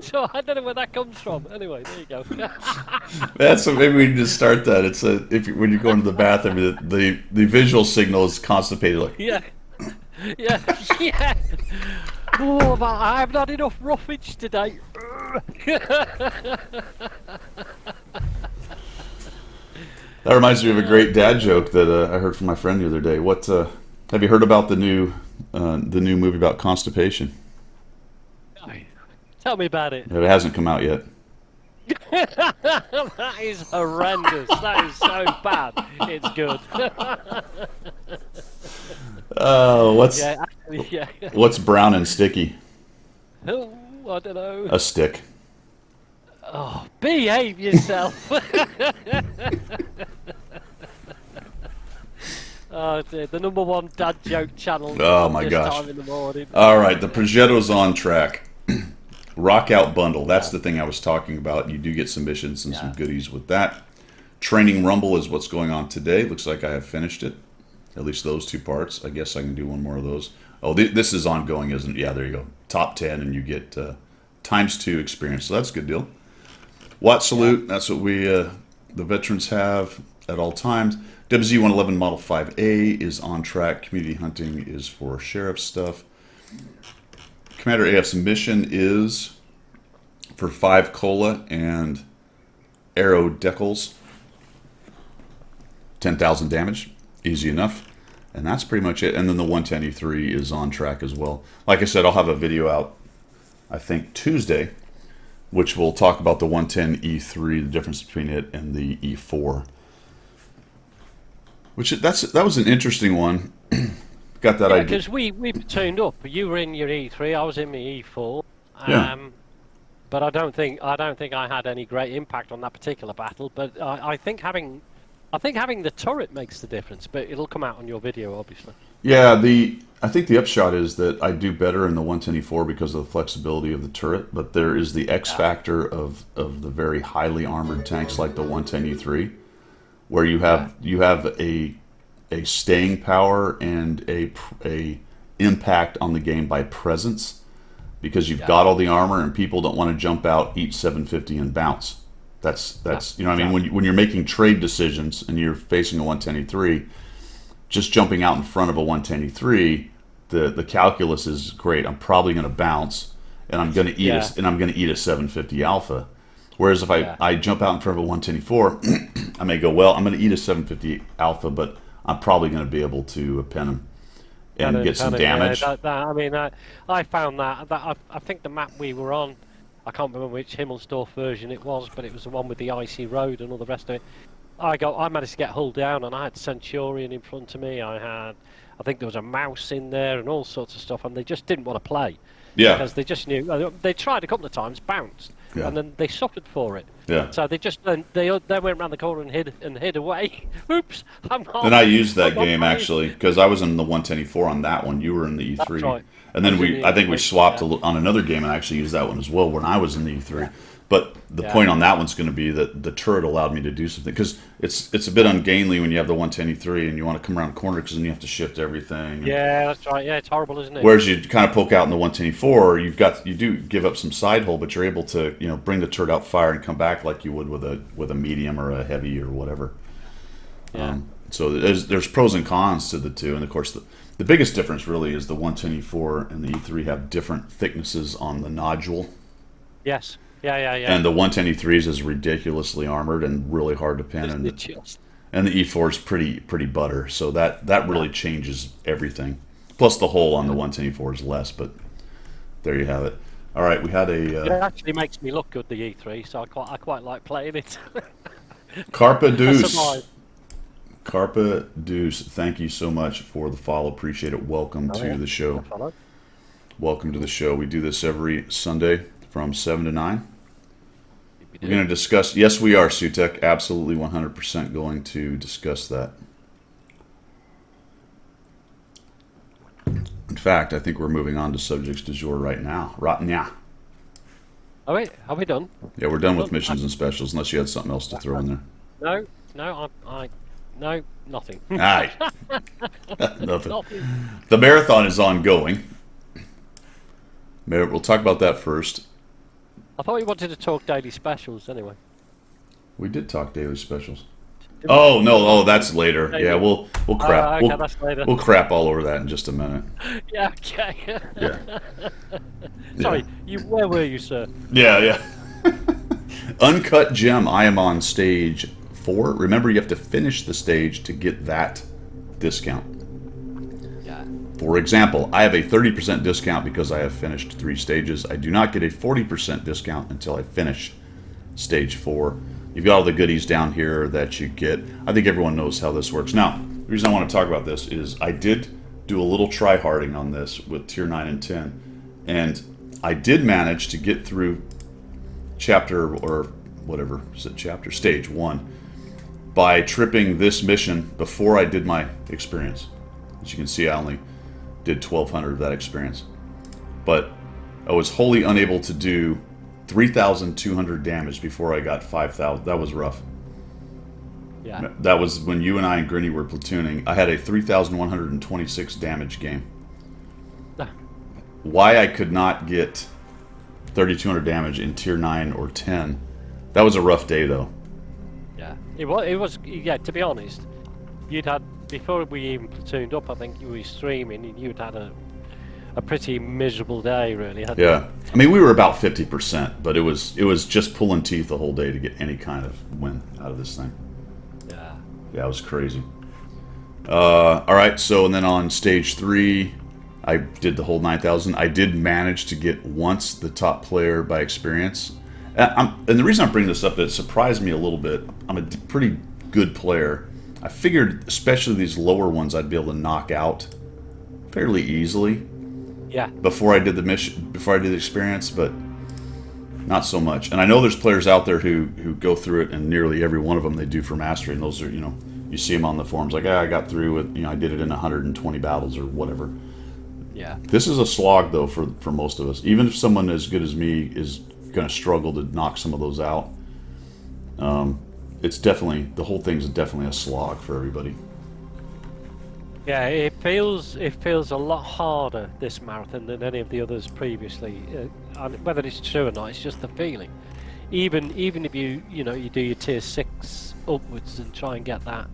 S2: So I don't know where that comes from. Anyway, there you go.
S1: That's what, maybe we need to start that. It's when you go into the bathroom, the visual signal is constipated. Like
S2: Yeah. Oh, but I have not enough roughage today.
S1: That reminds me of a great dad joke that I heard from my friend the other day. What have you heard about the new movie about constipation?
S2: Tell me about it.
S1: It hasn't come out yet.
S2: That is horrendous. That is so bad. It's good.
S1: What's
S2: Yeah, actually, yeah.
S1: what's brown and sticky?
S2: Oh, I don't know.
S1: A stick.
S2: Oh, behave yourself. Oh, dear. The number one dad joke channel
S1: Oh
S2: on
S1: my
S2: this
S1: gosh.
S2: time in the morning.
S1: All right, the Progetto's on track. Rock Out Bundle. That's
S2: Yeah.
S1: the thing I was talking about. You do get some missions and some
S2: Yeah.
S1: goodies with that. Training Rumble is what's going on today. Looks like I have finished it. At least those two parts. I guess I can do one more of those. Oh, this is ongoing, isn't it? Yeah, there you go. Top 10, and you get ×2 experience. So that's a good deal. Watt Salute. That's what we, the veterans, have at all times. WZ-111 Model 5A is on track. Community hunting is for sheriff stuff. Commander AF's mission is for 5 cola and arrow decals. 10,000 damage. Easy enough. And that's pretty much it. And then the 110E3 is on track as well. Like I said, I'll have a video out, I think, Tuesday, which will talk about the 110E3, the difference between it and the E4. That was an interesting one. Got that
S2: Yeah,
S1: idea.
S2: because we tuned up. You were in your E3, I was in my E4.
S1: Yeah.
S2: But I don't think I had any great impact on that particular battle. But I think having the turret makes the difference. But it'll come out on your video, obviously.
S1: Yeah, I think the upshot is that I do better in the 110E4 because of the flexibility of the turret, but there is the X factor of the very highly armored tanks like the 110E3, where you have a staying power and a impact on the game by presence, because you've got all the armor and people don't want to jump out, eat 750 and bounce. That's you know what I mean, when you're making trade decisions and you're facing a 110E3, just jumping out in front of a 110E3, the calculus is great. I'm probably going to bounce, and I'm going to eat a 750 alpha. Whereas if I jump out in front of a 110E4, I may go, well, I'm going to eat a 750 alpha, but I'm probably going to be able to pen him and get some damage.
S2: I found that I think the map we were on, I can't remember which Himmelsdorf version it was, but it was the one with the icy road and all the rest of it. I managed to get hulled down, and I had Centurion in front of me. I think there was a mouse in there and all sorts of stuff, and they just didn't want to play.
S1: Yeah.
S2: Because they just knew. They tried a couple of times, bounced, and then they suffered for it.
S1: Yeah.
S2: So they just they went around the corner and hid away. Oops, I'm not.
S1: And I used that
S2: I'm not
S1: game
S2: playing.
S1: actually because I was in the 110E4 on that one. You were in the E3.
S2: That's right.
S1: And then
S2: I was in the
S1: I think we
S2: E3,
S1: swapped on another game and I actually used that one as well when I was in the E3. But the point on that one's going to be that the turret allowed me to do something, because it's a bit ungainly when you have the 110E3 and you want to come around the corner because then you have to shift everything.
S2: Yeah, that's right. Yeah, it's horrible, isn't it?
S1: Whereas you kind of poke out in the 110E4, you do give up some side hole, but you're able to bring the turret out, fire, and come back like you would with a medium or a heavy or whatever.
S2: Yeah.
S1: So there's pros and cons to the two, and of course the biggest difference really is the 110E4 and the E3 have different thicknesses on the nodule.
S2: Yes. Yeah.
S1: And the 110E3s is ridiculously armored and really hard to pin, and the E4 is pretty butter. So that really changes everything. Plus the hole on the 110E4 is less, but there you have it. All right, we had
S2: It actually makes me look good, the E3, so I quite like playing it.
S1: Carpa Deuce.
S2: survived.
S1: Carpa Deuce, thank you so much for the follow. Appreciate it. Welcome to the show.
S2: Follow.
S1: Welcome to the show. We do this every Sunday from 7 to 9. We're going to discuss... Yes, we are, Sutek. Absolutely 100% going to discuss that. In fact, I think we're moving on to subjects du jour right now. Right now.
S2: Oh, wait, are we done?
S1: Yeah, we're done with missions and specials, unless you had something else to throw in there.
S2: No, nothing.
S1: Aye. Nothing.
S2: Nothing.
S1: The marathon is ongoing. We'll talk about that first.
S2: I thought you wanted to talk daily specials anyway.
S1: We did talk daily specials. Oh no! Oh, that's later. Yeah, we'll crap.
S2: Okay, that's later.
S1: We'll crap all over that in just a minute.
S2: Yeah, okay.
S1: Yeah.
S2: Sorry, where were you, sir?
S1: Yeah. Uncut Gem. I am on stage 4. Remember, you have to finish the stage to get that discount.
S2: Yeah.
S1: For example, I have a 30% discount because I have finished 3 stages. I do not get a 40% discount until I finish stage 4. You've got all the goodies down here that you get. I think everyone knows how this works. Now, the reason I want to talk about this is I did do a little try-harding on this with tier 9 and 10. And I did manage to get through chapter, or whatever, is it chapter? Stage 1, by tripping this mission before I did my experience. As you can see, I only did 1,200 of that experience. But I was wholly unable to do 3,200 damage before I got 5,000. That was rough.
S2: Yeah.
S1: That was when you and I and Grinny were platooning. I had a 3,126 damage game.
S2: Ah.
S1: Why I could not get 3,200 damage in tier 9 or 10, that was a rough day though.
S2: Yeah. It was. Yeah. To be honest, you'd had, before we even platooned up, I think you were streaming, and you'd had a pretty miserable day, really. Hadn't
S1: Yeah. I mean, we were about 50%, but it was just pulling teeth the whole day to get any kind of win out of this thing.
S2: you? Yeah.
S1: Yeah, it was crazy. All right, so and then on stage 3, I did the whole 9,000. I did manage to get once the top player by experience. And the reason I'm bringing this up, it surprised me a little bit. I'm a pretty good player. I figured, especially these lower ones, I'd be able to knock out fairly easily
S2: Yeah.
S1: before I did the mission, before I did the experience, but not so much. And I know there's players out there who go through it, and nearly every one of them they do for mastery. And those are, you see them on the forums like, I got through it. I did it in 120 battles or whatever.
S2: Yeah.
S1: This is a slog though for most of us. Even if someone as good as me is going to struggle to knock some of those out, it's definitely, the whole thing's definitely a slog for everybody.
S2: Yeah, it feels a lot harder, this marathon, than any of the others previously. And whether it's true or not, it's just the feeling. Even if you do your tier 6 upwards and try and get that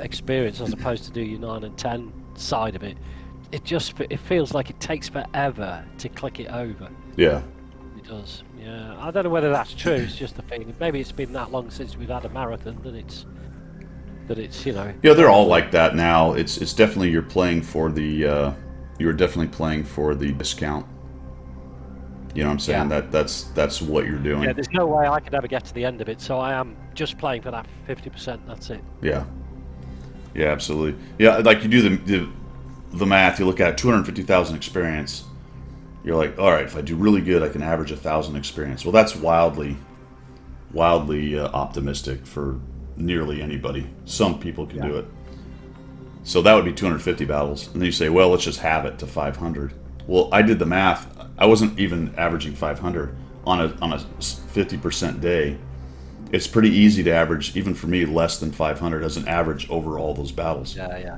S2: experience, as opposed to do your 9 and 10 side of it, it feels like it takes forever to click it over.
S1: Yeah.
S2: It does. Yeah, I don't know whether that's true. It's just the feeling. Maybe it's been that long since we've had a marathon that it's
S1: Yeah, they're all like that now. It's definitely you're definitely playing for the discount. You know what I'm saying?
S2: Yeah.
S1: That's what you're doing.
S2: Yeah, there's no way I could ever get to the end of it, so I am just playing for that 50%. That's it.
S1: Yeah. Yeah, absolutely. Yeah, like you do the math. You look at 250,000 experience. You're like, all right, if I do really good, I can average 1,000 experience. Well, that's wildly optimistic for nearly anybody. Some people can do it. So that would be 250 battles. And then you say, well, let's just have it to 500. Well, I did the math. I wasn't even averaging 500 on a 50% day. It's pretty easy to average, even for me, less than 500 as an average over all those battles.
S2: Yeah.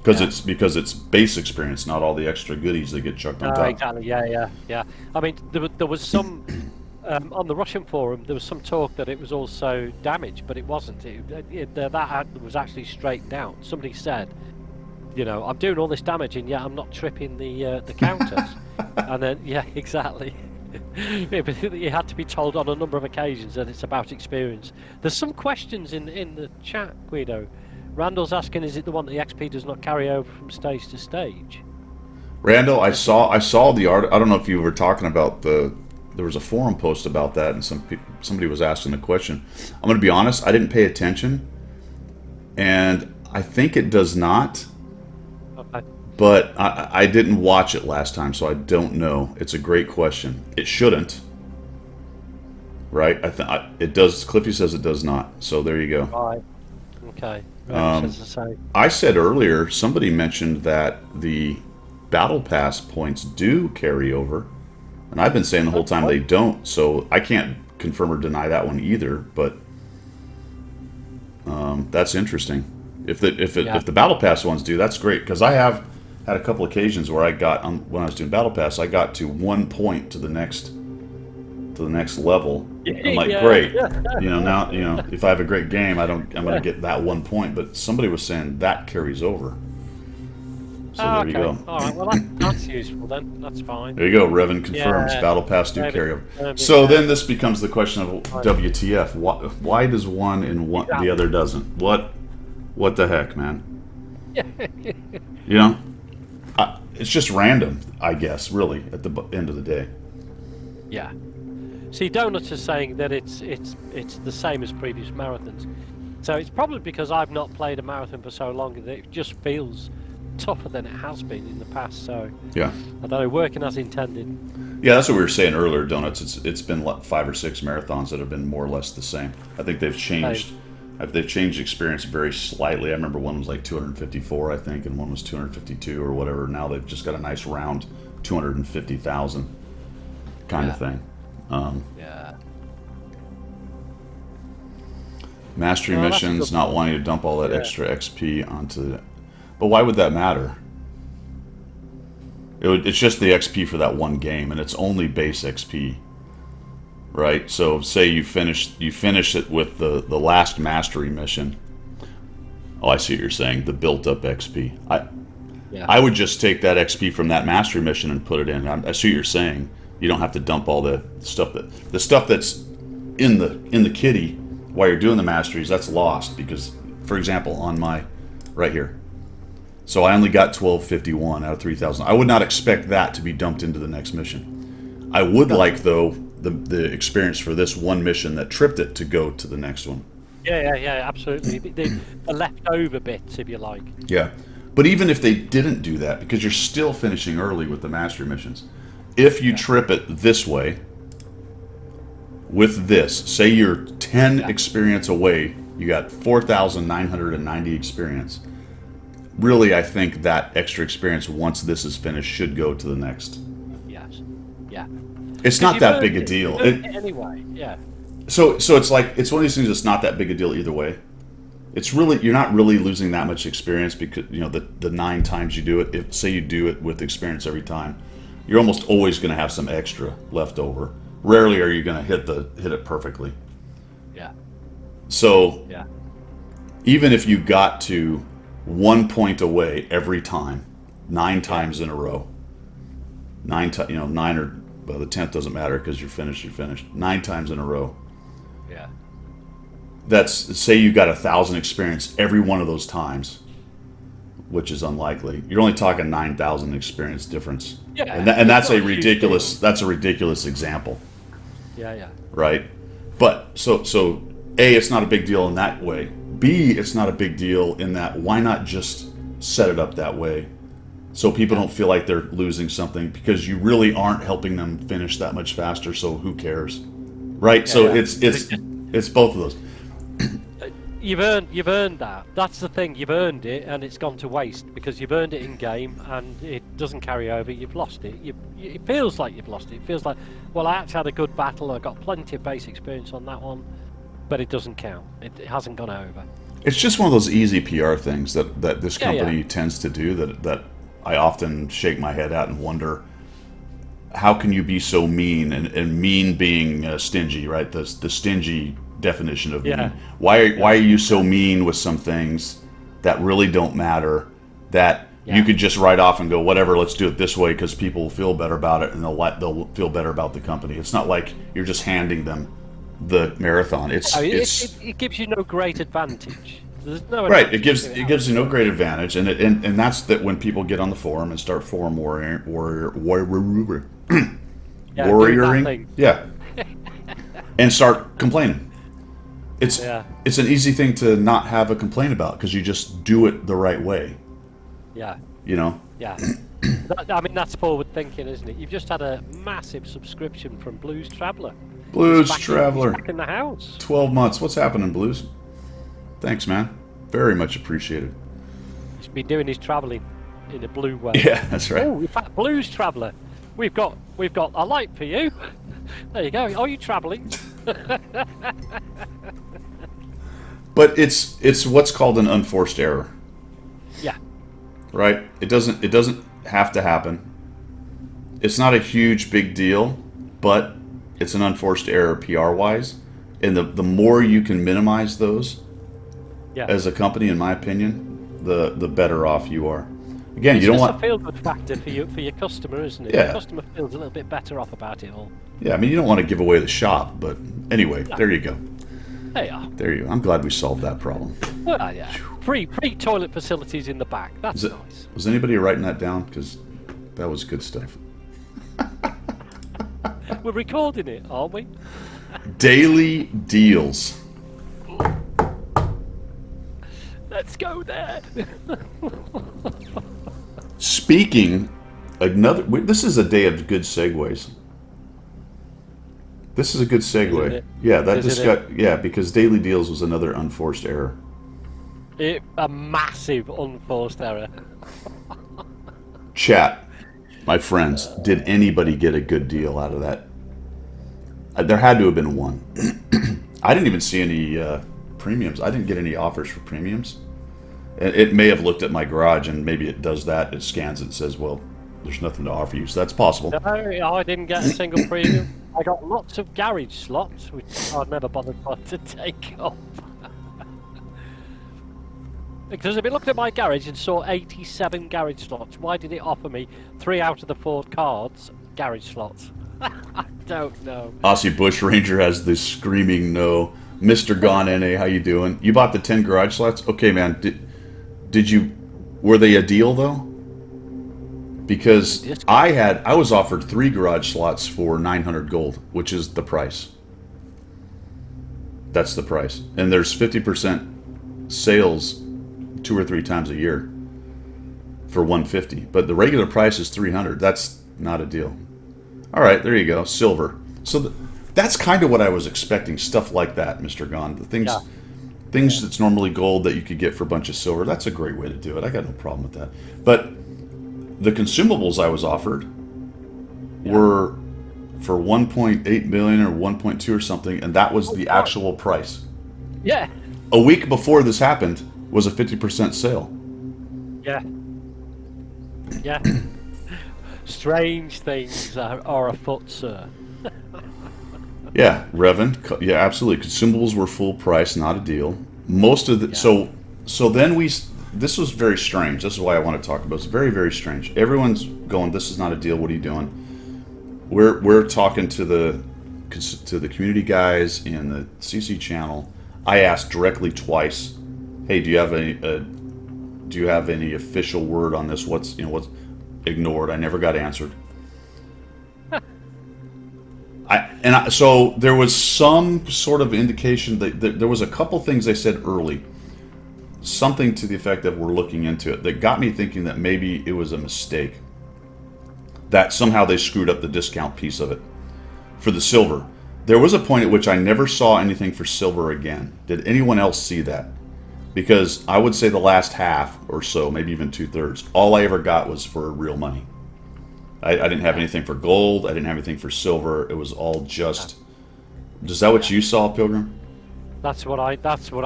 S1: Because it's base experience, not all the extra goodies that get chucked on top.
S2: Exactly. Yeah. I mean, there was some on the Russian forum. There was some talk that it was also damage, but it wasn't. That was actually straightened out. Somebody said, I'm doing all this damage, and yet I'm not tripping the counters. And then, yeah, exactly. You had to be told on a number of occasions that it's about experience. There's some questions in the chat, Guido. Randall's asking, is it the one that the XP does not carry over from stage to stage?
S1: Randall, I saw the art. I don't know if you were talking about there was a forum post about that, and somebody was asking the question. I'm going to be honest, I didn't pay attention, and I think it does not.
S2: Okay.
S1: But I didn't watch it last time, so I don't know. It's a great question. It shouldn't, right? It does. Cliffy says it does not. So there you go.
S2: Right. Okay. Says the same.
S1: I said earlier, somebody mentioned that the battle pass points do carry over, and I've been saying the whole time they don't. So I can't confirm or deny that one either. But that's interesting. If the battle pass ones do, that's great, because I have had a couple occasions where I got when I was doing battle pass, I got to 1 point to the next level. I'm like, great. Now if I have a great game, I'm going to get that 1 point. But somebody was saying that carries over. So there you go.
S2: All right. Well, that's useful then. That's fine.
S1: There you go. Revan confirms battle pass do carry over. So then this becomes the question of WTF? Why does one and one the other doesn't? What the heck, man? It's just random, I guess. Really, at the end of the day.
S2: Yeah. See, Donuts is saying that it's the same as previous marathons. So it's probably because I've not played a marathon for so long that it just feels tougher than it has been in the past. So
S1: Yeah.
S2: I don't know, working as intended.
S1: Yeah, that's what we were saying earlier, Donuts. It's been like 5 or 6 marathons that have been more or less the same. I think they've changed. They've changed experience very slightly. I remember one was like 254, I think, and one was 252 or whatever. Now they've just got a nice round 250,000 kind of thing.
S2: Yeah.
S1: Mastery
S2: Well, that's a
S1: missions,
S2: good
S1: not
S2: point.
S1: wanting to dump all that
S2: Yeah.
S1: extra XP onto. But why would that matter? It's just the XP for that one game, and it's only base XP, right? So, say you finish it with the last mastery mission. Oh, I see what you're saying. The built-up XP. I would just take that XP from that mastery mission and put it in. I see what you're saying. You don't have to dump all the stuff that's in the kitty while you're doing the masteries. That's lost because, for example, on my right here. So I only got 1251 out of 3,000. I would not expect that to be dumped into the next mission. I would like, though, the experience for this one mission that tripped it to go to the next one.
S2: Yeah, absolutely. The leftover bits, if you like.
S1: Yeah. But even if they didn't do that, because you're still finishing early with the mastery missions, if you trip it this way, with this, say you're 10 experience away, you got 4,990 experience. Really, I think that extra experience, once this is finished, should go to the next.
S2: Yes. Yeah.
S1: It's not that big a deal.
S2: Anyway, yeah.
S1: So it's like, it's one of these things that's not that big a deal either way. It's really, you're not really losing that much experience because, the 9 times you do it, if say you do it with experience every time, you're almost always going to have some extra left over. Rarely are you going to hit it perfectly.
S2: Yeah.
S1: So
S2: Yeah.
S1: even if you got to 1 point away every time, 9 times in a row, 9 or, well, the 10th doesn't matter because you're finished. 9 times in a row.
S2: Yeah.
S1: That's, say you got 1,000 experience every one of those times, which is unlikely. You're only talking 9,000 experience difference.
S2: Yeah.
S1: And that's a
S2: not a huge
S1: ridiculous example,
S2: Yeah.
S1: right? But so A, it's not a big deal in that way. B, it's not a big deal in that why not just set it up that way so people don't feel like they're losing something, because you really aren't helping them finish that much faster, so who cares? Right? So
S2: yeah.
S1: it's both of those.
S2: You've earned that. That's the thing. You've earned it, and it's gone to waste because you've earned it in game, and it doesn't carry over. You've lost it. It feels like you've lost it. It feels like, well, I actually had a good battle. I got plenty of base experience on that one, but it doesn't count. It hasn't gone over.
S1: It's just one of those easy PR things that this company
S2: Yeah.
S1: tends to do that I often shake my head at and wonder, how can you be so mean? And mean being stingy, right? The stingy definition of
S2: Yeah.
S1: mean. Why are you so mean with some things that really don't matter, that
S2: Yeah.
S1: you could just write off and go, whatever, let's do it this way because people will feel better about it and they'll feel better about the company. It's not like you're just handing them the marathon.
S2: No, it gives you no great advantage. There's no
S1: Right,
S2: advantage
S1: it gives you no great advantage, and that's that when people get on the forum and start forum warrioring,
S2: doing that thing.
S1: yeah, and start complaining. It's an easy thing to not have a complaint about because you just do it the right way.
S2: Yeah.
S1: Yeah.
S2: That's forward thinking, isn't it? You've just had a massive subscription from Blues Traveller.
S1: Blues
S2: He's
S1: Traveller,
S2: back in the house.
S1: 12 months. What's happening, Blues? Thanks, man. Very much appreciated.
S2: He's been doing his travelling in a blue way.
S1: Yeah, that's right.
S2: Oh, in fact, Blues Traveller, we've got a light for you. There you go. Are you travelling?
S1: But it's what's called an unforced error.
S2: Yeah.
S1: Right? It doesn't have to happen. It's not a huge big deal, but it's an unforced error PR wise. And the more you can minimize those as a company, in my opinion, the better off you are. Again,
S2: It's
S1: you don't
S2: just
S1: want
S2: a feel-good factor for your customer, isn't it?
S1: Yeah.
S2: The customer feels a little bit better off about it all.
S1: Yeah, I mean, you don't want to give away the shop, but anyway, there you go.
S2: There you are.
S1: There you go. I'm glad we solved that problem.
S2: Well, yeah. Free toilet facilities in the back. That's nice.
S1: Was anybody writing that down? Because that was good stuff.
S2: We're recording it, aren't we?
S1: Daily deals.
S2: Let's go there.
S1: Speaking, this is a day of good segues. This is a good
S2: Isn't
S1: segue.
S2: it?
S1: Yeah, that
S2: Isn't
S1: just
S2: it?
S1: got because Daily Deals was another unforced error.
S2: A massive unforced error.
S1: Chat, my friends, did anybody get a good deal out of that? There had to have been one. I didn't even see any premiums. I didn't get any offers for premiums. It may have looked at my garage and maybe it does that. It scans it and says, well, there's nothing to offer you. So that's possible.
S2: No, I didn't get a single premium. I got lots of garage slots, which I'd never bothered to take up. Because if it looked at my garage and saw 87 garage slots, why did it offer me 3 out of the 4 cards garage slots? I don't know.
S1: Aussie Bush Ranger has this screaming no. Mr. Gone NA, how you doing? You bought the 10 garage slots? Okay, man. Did you? Were they a deal though? Because I was offered 3 garage slots for 900 gold, which is the price. That's the price, and there's 50% sales 2 or 3 times a year for 150. But the regular price is 300. That's not a deal. All right, there you go. Silver. So that's kind of what I was expecting. Stuff like that, Mr. Gone. The things that's normally gold that you could get for a bunch of silver. That's a great way to do it. I got no problem with that. But the consumables I was offered were for 1.8 million or 1.2 or something, and that was the actual price.
S2: Yeah.
S1: A week before this happened was a 50% sale.
S2: Yeah. Yeah. Strange things are afoot, sir.
S1: Yeah, Revan. Yeah, absolutely. Consumables were full price, not a deal. Most of the so then this was very strange. This is why I want to talk about it. It's very, very strange. Everyone's going, this is not a deal. What are you doing? We're talking to the community guys in the CC channel. I asked directly twice, hey, do you have any official word on this? What's ignored? I never got answered. So there was some sort of indication that there was a couple things they said early, something to the effect that we're looking into it, that got me thinking that maybe it was a mistake, that somehow they screwed up the discount piece of it for the silver. There was a point at which I never saw anything for silver again. Did anyone else see that? Because I would say the last half or so, maybe even 2/3, all I ever got was for real money. I didn't have anything for gold. I didn't have anything for silver. It was all just. Is that what you saw, Pilgrim?
S2: That's what I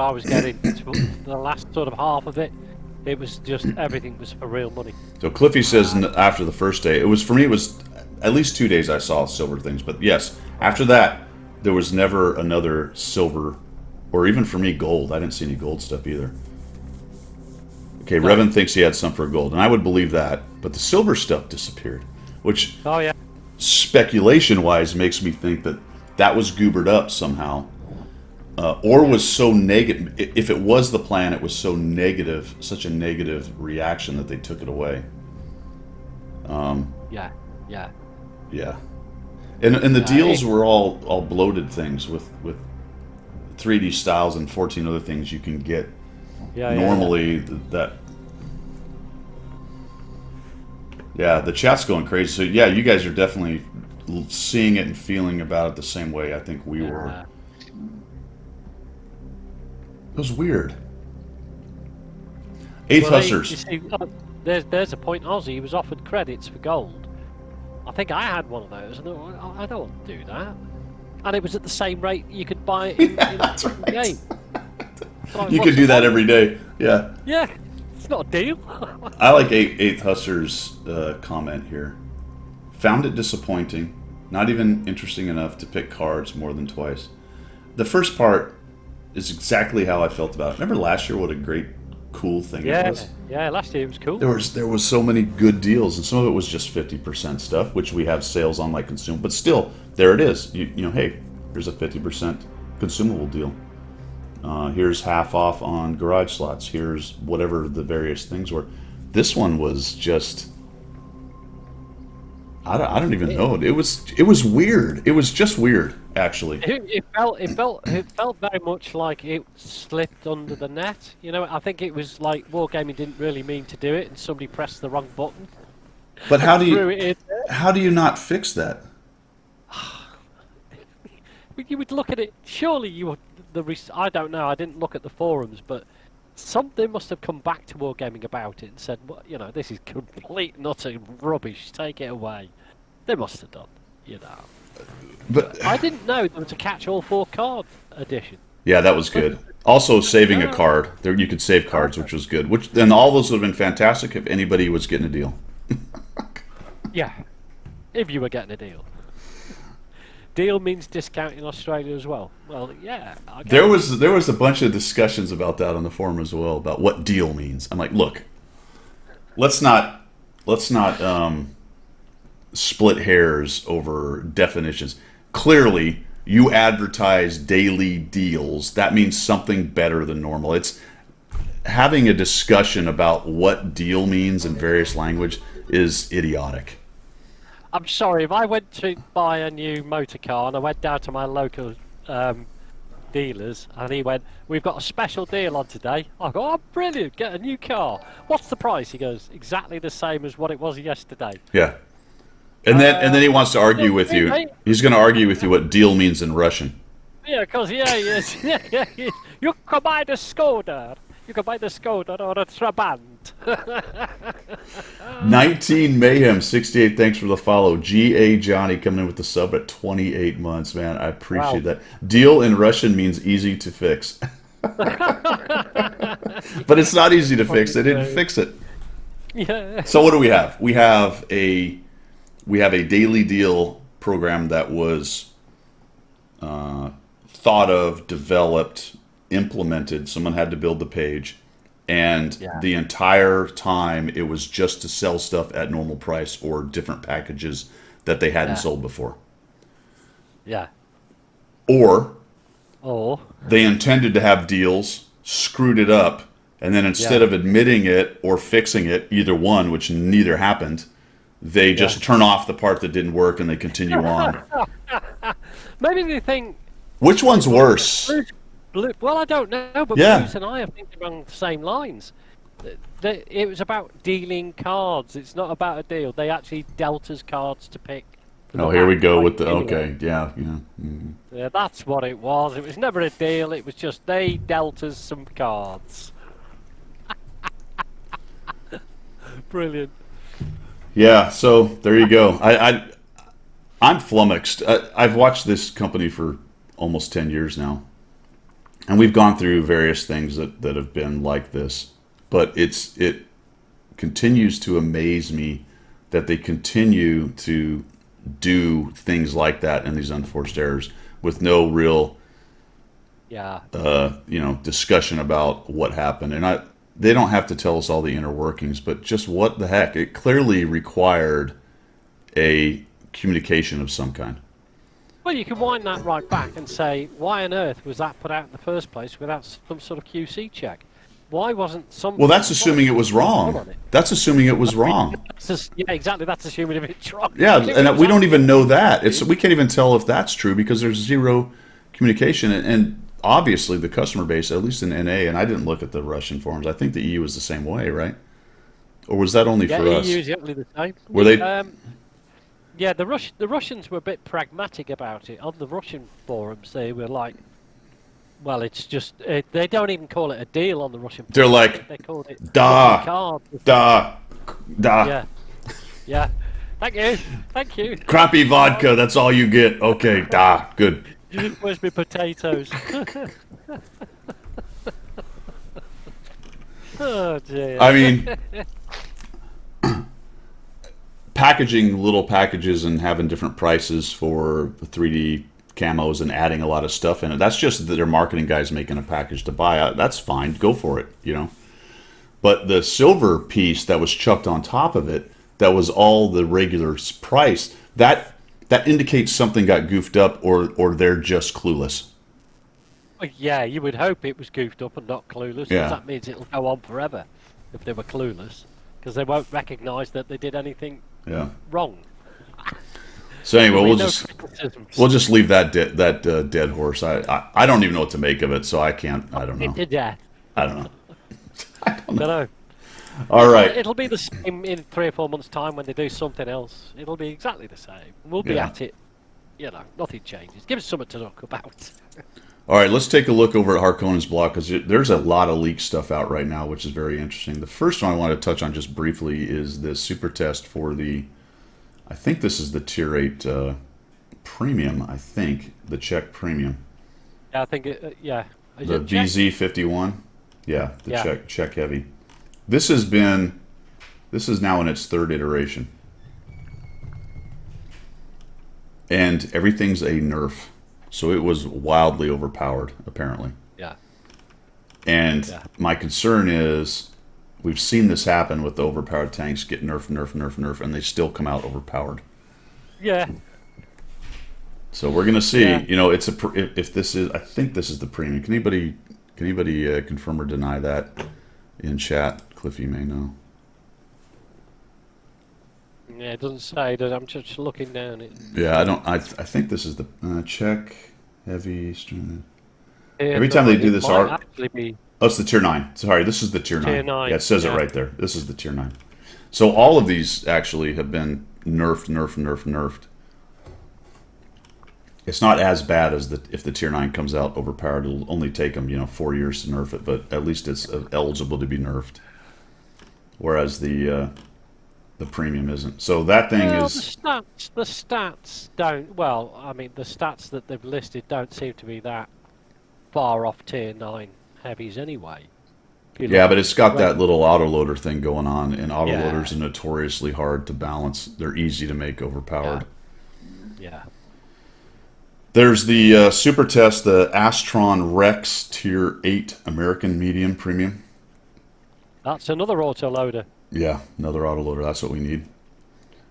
S2: was getting. The last sort of half of it, it was just everything was for real money.
S1: So Cliffy says after the first day, it was for me. It was at least 2 days I saw silver things. But yes, after that, there was never another silver, or even for me gold. I didn't see any gold stuff either. Okay, Revan thinks he had some for gold, and I would believe that. But the silver stuff disappeared. Which, speculation-wise, makes me think that was goobered up somehow, or was so negative. If it was the plan, it was so negative, such a negative reaction that they took it away.
S2: Yeah.
S1: And the deals were all bloated things with 3D styles and 14 other things you can get normally. That. Yeah, the chat's going crazy. So yeah, you guys are definitely seeing it and feeling about it the same way I think we were. It was weird. Eighth Hussars.
S2: You see, there's a point. Aussie was offered credits for gold. I think I had one of those. I don't want to do that. And it was at the same rate you could buy it in the game. So
S1: you could do that every day. Yeah.
S2: Yeah. It's not a deal.
S1: I like Eighth Hussar's comment here. Found it disappointing. Not even interesting enough to pick cards more than twice. The first part is exactly how I felt about it. Remember last year what a great, cool thing it was?
S2: Yeah, last year it was cool.
S1: There was so many good deals, and some of it was just 50% stuff, which we have sales on like consume. But still, there it is. You know, hey, here's a 50% consumable deal. Here's half off on garage slots. Here's whatever the various things were. This one was just I don't even know. It was weird. It was just weird, actually.
S2: It felt very much like it slipped under the net. You know, I think it was like Wargaming didn't really mean to do it, and somebody pressed the wrong button.
S1: But
S2: Threw it in there.
S1: how do you not fix that?
S2: You would look at it. Surely you would. I don't know. I didn't look at the forums, but something must have come back to Wargaming about it and said, well, you know, this is complete and utter rubbish. Take it away. They must have done. You know.
S1: But
S2: I didn't know there was a catch-all 4 card edition.
S1: yeah, that was good. Also, saving a card. There, you could save cards, which was good. Which then all those would have been fantastic if anybody was getting a deal.
S2: Yeah, if you were getting a deal. Deal means discount in Australia as well. Well, yeah. I get it.
S1: There was a bunch of discussions about that on the forum as well about what deal means. I'm like, look, let's not split hairs over definitions. Clearly, you advertise daily deals. That means something better than normal. It's having a discussion about what deal means in various language is idiotic.
S2: I'm sorry, if I went to buy a new motor car and I went down to my local dealers and he went, "We've got a special deal on today." I go, "Oh, brilliant, get a new car. What's the price?" He goes, "Exactly the same as what it was yesterday."
S1: Yeah. And then he wants to argue with you. He's going to argue with you what deal means in Russian.
S2: Yeah, because, yes, you can buy the Skoda. You can buy the Skoda or a Trabant.
S1: 19 Mayhem 68, thanks for the follow. GA Johnny coming in with the sub at 28 months, man. I appreciate that. Deal in Russian means easy to fix. But it's not easy to fix. They didn't fix it.
S2: Yeah.
S1: So what do we have? We have a daily deal program that was thought of, developed, implemented. Someone had to build the page. And the entire time, it was just to sell stuff at normal price or different packages that they hadn't sold before.
S2: Yeah.
S1: Or
S2: Or
S1: they intended to have deals, screwed it up, and then instead of admitting it or fixing it, either one, which neither happened, they just turn off the part that didn't work and they continue on.
S2: maybe they think.
S1: Which one's worse?
S2: Well, I don't know, but Bruce and I are thinking along the same lines. It was about dealing cards. It's not about a deal. They actually dealt us cards to pick.
S1: Oh, here we go with the yeah. Mm-hmm.
S2: Yeah, that's what it was. It was never a deal. It was just they dealt us some cards. Brilliant.
S1: Yeah, so there you go. I'm flummoxed. I've watched this company for almost 10 years now. And we've gone through various things that have been like this, but it continues to amaze me that they continue to do things like that and these unforced errors with no real discussion about what happened. And they don't have to tell us all the inner workings, but just what the heck? It clearly required a communication of some kind.
S2: Well, you can wind that right back and say, why on earth was that put out in the first place without some sort of QC check? Why wasn't some...
S1: Well, that's assuming it was wrong. That's assuming it was wrong.
S2: Yeah, exactly. That's assuming if it's wrong.
S1: Yeah, and we don't even know that. We can't even tell if that's true because there's zero communication. And obviously the customer base, at least in NA, and I didn't look at the Russian forums, I think the EU was the same way, right? Or was that only for us?
S2: Yeah, EU is exactly the same.
S1: Were they...
S2: Yeah, the Russians were a bit pragmatic about it. On the Russian forums, they were like, well, it's just... they don't even call it a deal on the Russian forums.
S1: They're like,
S2: they called it
S1: da.
S2: Yeah. Yeah. Thank you.
S1: Crappy vodka, that's all you get. Okay, da. Good.
S2: Where's my potatoes? Oh, dear.
S1: I mean... packaging little packages and having different prices for the 3D camos and adding a lot of stuff in it. That's just their marketing guys making a package to buy. That's fine. Go for it, But the silver piece that was chucked on top of it, that was all the regular price, that indicates something got goofed up or they're just clueless.
S2: Well, yeah, you would hope it was goofed up and not clueless.
S1: Yeah.
S2: Because that means it'll go on forever if they were clueless. Because they won't recognise that they did anything wrong.
S1: So anyway,
S2: There'll
S1: we'll
S2: be no
S1: just
S2: criticisms.
S1: we'll just leave that dead horse. I don't even know what to make of it, so I can't. I don't know.
S2: To death.
S1: I don't know.
S2: Don't know.
S1: All right.
S2: It'll be the same in 3 or 4 months' time when they do something else. It'll be exactly the same. We'll be
S1: Yeah.
S2: at it. You know, nothing changes. Give us something to talk about.
S1: All right, let's take a look over at Harkonnen's blog because there's a lot of leaked stuff out right now, which is very interesting. The first one I want to touch on just briefly is the super test for the, I think this is the Tier 8 Premium, I think, the Czech Premium.
S2: Yeah, I think yeah. Is
S1: The
S2: it Czech?
S1: VZ51. Yeah, the
S2: Yeah.
S1: Czech Heavy. This is now in its third iteration. And everything's a nerf. So it was wildly overpowered, apparently.
S2: Yeah.
S1: And
S2: Yeah.
S1: my concern is we've seen this happen with the overpowered tanks get nerf, and they still come out overpowered.
S2: Yeah.
S1: So we're gonna see.
S2: Yeah.
S1: You know, it's if this is, I think this is the premium. Can anybody confirm or deny that in chat? Cliffy may know.
S2: Yeah, it doesn't say. I'm just looking down it.
S1: Yeah, I don't. I think this is the Czech Heavy.
S2: Yeah,
S1: Every time they do
S2: it
S1: this
S2: might
S1: art,
S2: actually be
S1: oh, it's the Tier 9. Sorry, this is the Tier 9.
S2: Tier 9,
S1: Yeah, it says it
S2: yeah.
S1: right there. This is the Tier 9. So all of these actually have been nerfed. It's not as bad as if the Tier 9 comes out overpowered. It'll only take them, 4 years to nerf it, but at least it's eligible to be nerfed. Whereas the premium isn't. So that thing
S2: Well,
S1: is...
S2: the stats don't. Well, I mean, the stats that they've listed don't seem to be that far off Tier 9 heavies anyway. If you
S1: Yeah,
S2: look
S1: but
S2: at
S1: it's got
S2: the
S1: that little autoloader thing going on, and autoloaders
S2: Yeah.
S1: are notoriously hard to balance. They're easy to make overpowered.
S2: Yeah.
S1: There's the super test, the Astron Rex Tier 8 American Medium Premium.
S2: That's another autoloader.
S1: Yeah, another autoloader. That's what we need.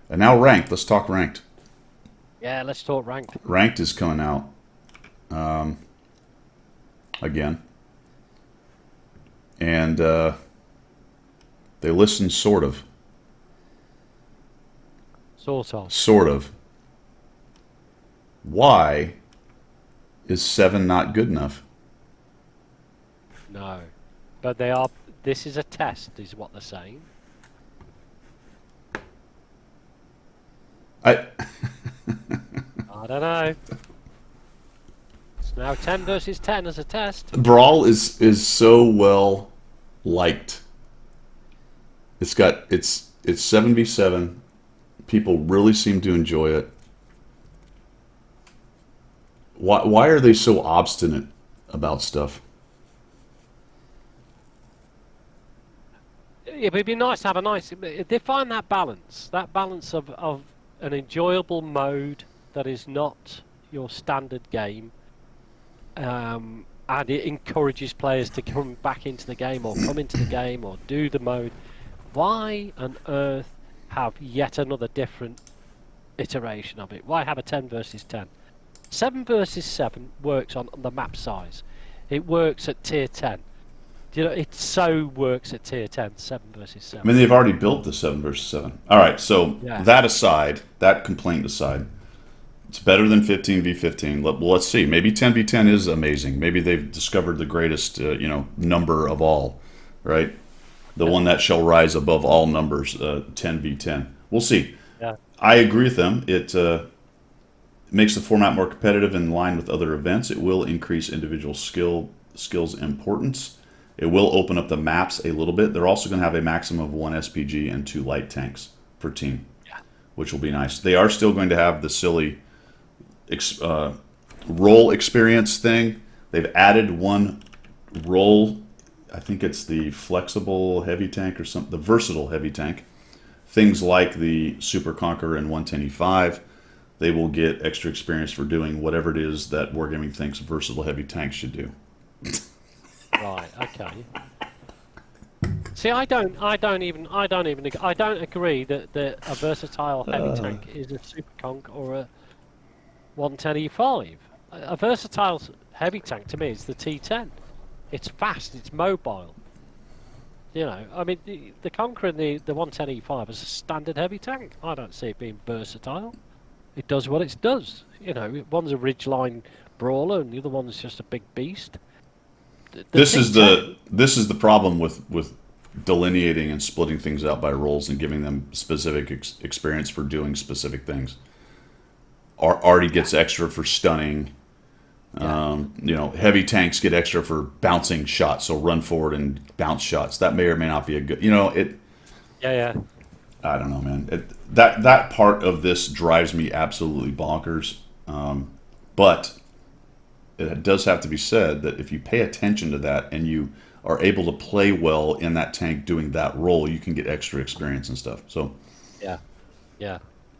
S1: And now ranked. Let's talk ranked.
S2: Yeah, let's talk ranked.
S1: Ranked is coming out again. And they listen sort of.
S2: Sort of.
S1: Sort of. Why is 7 not good enough?
S2: No. But they are. This is a test, is what they're saying.
S1: I
S2: I don't know. It's now 10 versus 10 as a test.
S1: Brawl is so well liked. It's 7v7. People really seem to enjoy it. Why are they so obstinate about stuff?
S2: It would be nice to have a nice. If they find that balance of an enjoyable mode that is not your standard game, and it encourages players to come back into the game or come into the game or do the mode. Why on earth have yet another different iteration of it? Why have a 10 versus 10? 7 versus 7 works on the map size. It works at tier 10. You know, it so works at tier 10, 7 versus 7.
S1: I mean, they've already built the 7 versus 7. All right, so
S2: Yeah.
S1: that aside, that complaint aside, it's better than 15v15. Let's see. Maybe 10v10 is amazing. Maybe they've discovered the greatest, number of all, right? The one that shall rise above all numbers, 10v10. We'll see.
S2: Yeah.
S1: I agree with them. It makes the format more competitive in line with other events. It will increase individual skills importance. It will open up the maps a little bit. They're also going to have a maximum of 1 SPG and 2 light tanks per team, which will be nice. They are still going to have the silly role experience thing. They've added one role. I think it's the flexible heavy tank or something, the versatile heavy tank. Things like the Super Conqueror and 110E5, they will get extra experience for doing whatever it is that Wargaming thinks versatile heavy tanks should do.
S2: Right. Okay. See, I don't agree that a versatile heavy tank is a Super Conch or a 110E5. A versatile heavy tank to me is the T10. It's fast. It's mobile. You know, I mean, the Conqueror and the 110E5 is a standard heavy tank. I don't see it being versatile. It does what it does. You know, one's a ridgeline brawler and the other one's just a big beast. The
S1: This is the problem with delineating and splitting things out by roles and giving them specific experience for doing specific things. Artie gets extra for stunning. You know, heavy tanks get extra for bouncing shots, so run forward and bounce shots. That may or may not be a good. You know, it.
S2: Yeah.
S1: I don't know, man. That part of this drives me absolutely bonkers. But it does have to be said that if you pay attention to that and you are able to play well in that tank doing that role, you can get extra experience and stuff. So,
S2: Yeah.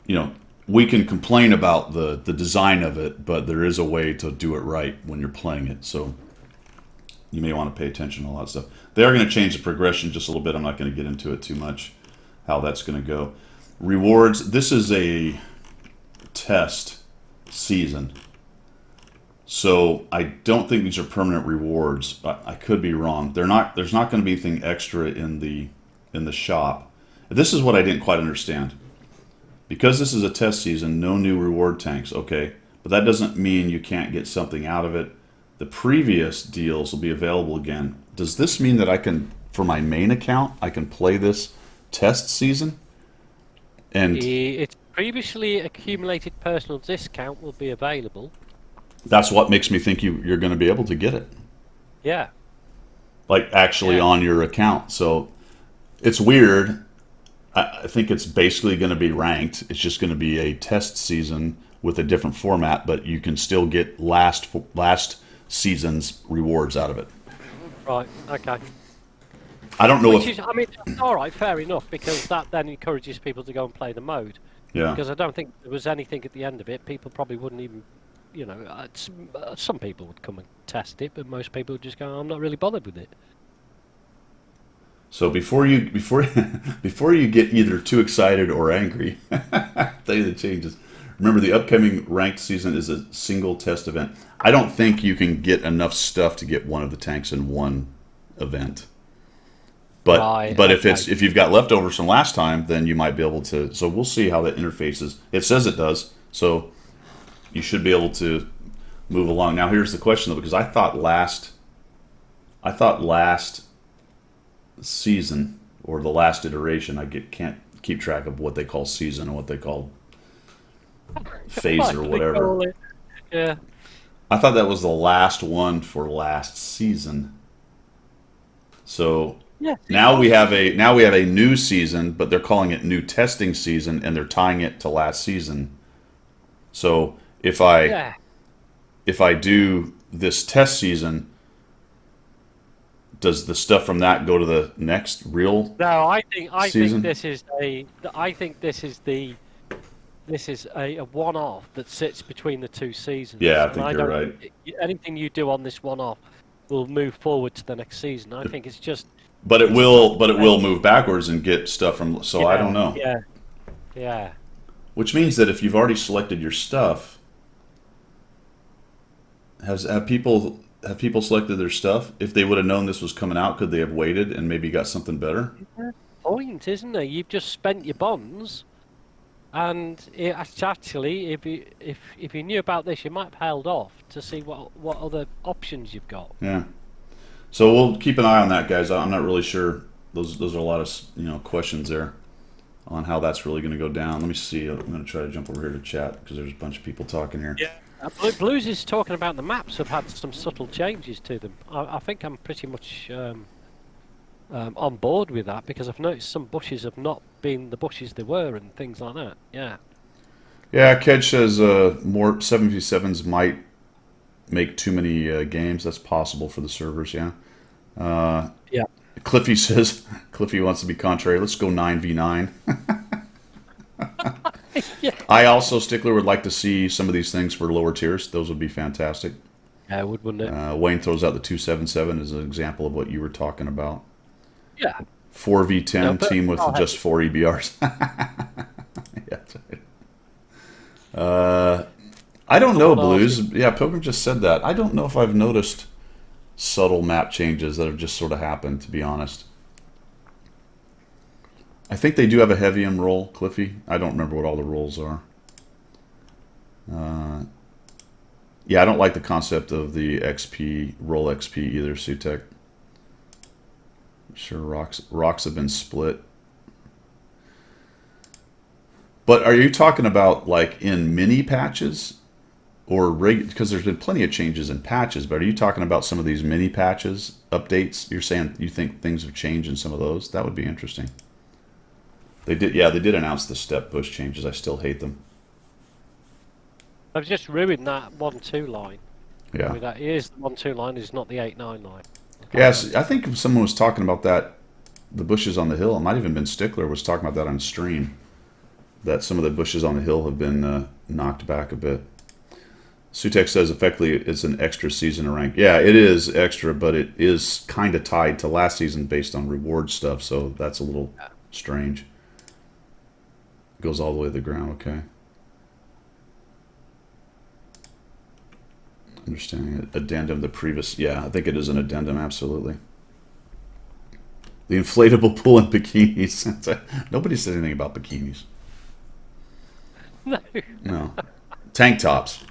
S1: you know, we can complain about the design of it, but there is a way to do it right when you're playing it. So you may want to pay attention to a lot of stuff. They are going to change the progression just a little bit. I'm not going to get into it too much, how that's going to go. Rewards. This is a test season. So I don't think these are permanent rewards. I could be wrong. They're not. There's not going to be anything extra in the shop. This is what I didn't quite understand. Because this is a test season, no new reward tanks. Okay, but that doesn't mean you can't get something out of it. The previous deals will be available again. Does this mean that I can, for my main account, I can play this test season? And
S2: Its previously accumulated personal discount will be available.
S1: that's what makes me think you're going to be able to get it.
S2: Yeah.
S1: Like actually on your account. So it's weird. I think it's basically going to be ranked. It's just going to be a test season with a different format, but you can still get last season's rewards out of it.
S2: Right. Okay.
S1: I don't know
S2: Which is, I mean, all right, fair enough, because that then encourages people to go and play the mode.
S1: Yeah.
S2: Because I don't think there was anything at the end of it. People probably wouldn't even, you know, some people would come and test it, but most people would just go, I'm not really bothered with it.
S1: So before you get either too excited or angry, I'll tell you the changes. Remember, the upcoming ranked season is a single test event. I don't think you can get enough stuff to get one of the tanks in one event. But
S2: Right,
S1: if you've got leftovers from last time, then you might be able to. So we'll see how that interfaces. It says it does, so you should be able to move along. Now here's the question though, because I thought last season or the last iteration, can't keep track of what they call season and what they call phase or whatever.
S2: Yeah.
S1: I thought that was the last one for last season. So
S2: Yeah.
S1: now we have a new season, but they're calling it new testing season, and they're tying it to last season. So if I do this test season, does the stuff from that go to the next real?
S2: No, I
S1: season?
S2: think this is a one-off that sits between the two seasons.
S1: Yeah, I
S2: And
S1: think you're
S2: don't
S1: right.
S2: think anything you do on this one-off will move forward to the next season. I think it's just.
S1: But it will move backwards and get stuff from. So I don't know.
S2: Yeah.
S1: Which means that if you've already selected your stuff, have people selected their stuff? If they would have known this was coming out, could they have waited and maybe got something better?
S2: Point, isn't it? You've just spent your bonds, and actually, if you knew about this, you might have held off to see what other options you've got.
S1: Yeah. So we'll keep an eye on that, guys. I'm not really sure. Those are a lot of questions there on how that's really going to go down. Let me see. I'm going to try to jump over here to chat because there's a bunch of people talking here.
S2: Yeah. Blues is talking about the maps have had some subtle changes to them. I think I'm pretty much on board with that because I've noticed some bushes have not been the bushes they were and things like that. Yeah.
S1: Yeah, Kedge says more 7v7s might make too many games. That's possible for the servers, yeah.
S2: Yeah.
S1: Cliffy says, Cliffy wants to be contrary. Let's go 9v9.
S2: Yeah.
S1: I also, Stickler, would like to see some of these things for lower tiers. Those would be fantastic.
S2: Yeah, wouldn't it?
S1: Wayne throws out the 277 as an example of what you were talking about.
S2: Yeah.
S1: 4v10
S2: Yeah, but-
S1: team with just 4 EBRs. Yeah, that's right. I don't know, Blues. Yeah, Pilgrim just said that. I don't know if I've noticed subtle map changes that have just sort of happened, to be honest. I think they do have a heavium roll, Cliffy. I don't remember what all the rolls are. Yeah, I don't like the concept of the XP, roll XP either, Sutek. Sure, rocks have been split. But are you talking about like in mini patches? Or because there's been plenty of changes in patches, but are you talking about some of these mini patches, updates? You're saying you think things have changed in some of those? That would be interesting. They did, yeah, they did announce the step push changes. I still hate them.
S2: I've just ruined that 1-2 line.
S1: Yeah.
S2: That is the 1-2 line, is not the 8-9 line.
S1: Yes, I think someone was talking about that. The bushes on the hill. It might have even been Stickler was talking about that on stream. That some of the bushes on the hill have been knocked back a bit. Sutek says effectively it's an extra season of rank. Yeah, it is extra, but it is kind of tied to last season based on reward stuff, so that's a little strange. Goes all the way to the ground, okay. Understanding it. Addendum, the previous, yeah, I think it is an addendum, absolutely. The inflatable pool and bikinis. Nobody said anything about bikinis.
S2: No.
S1: No. Tank tops.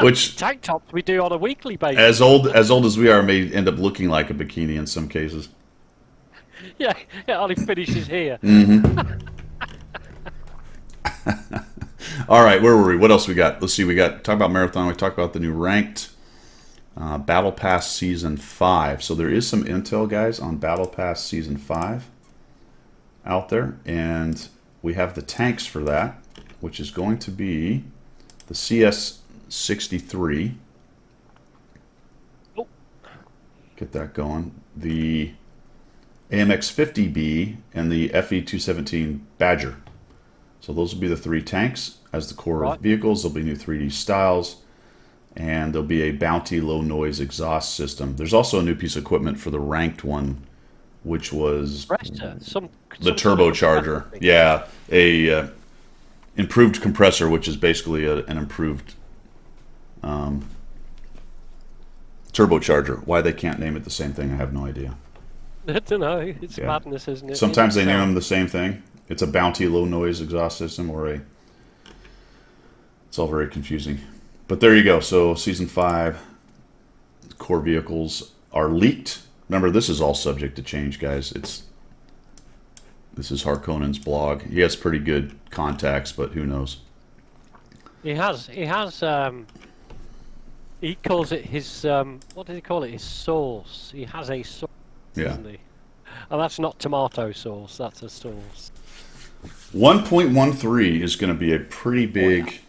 S1: Which
S2: tank tops we do on a weekly basis.
S1: as old as we are may end up looking like a bikini in some cases.
S2: Yeah, it only finishes here.
S1: All right, where were we? What else we got? Let's see. We got talk about marathon. We talked about the new ranked Battle Pass Season 5. So there is some intel, guys, on Battle Pass Season 5 out there, and we have the tanks for that, which is going to be the CS63.
S2: Oh.
S1: Get that going. The AMX-50B and the FE-217 Badger. So those will be the 3 tanks as the core vehicles. There'll be new 3D styles, and there'll be a Bounty low noise exhaust system. There's also a new piece of equipment for the ranked one, which was the turbocharger. Yeah, a improved compressor, which is basically an improved turbocharger. Why they can't name it the same thing, I have no idea.
S2: I don't know. It's madness, isn't it?
S1: Sometimes they name them the same thing. It's a Bounty low noise exhaust system or a... It's all very confusing. But there you go. So Season 5 core vehicles are leaked. Remember, this is all subject to change, guys. This is Harkonnen's blog. He has pretty good contacts, but who knows?
S2: He calls it his, what did he call it? His sauce. He has a sauce, doesn't he? And that's not tomato sauce, that's a sauce.
S1: 1.13 is going to be a pretty big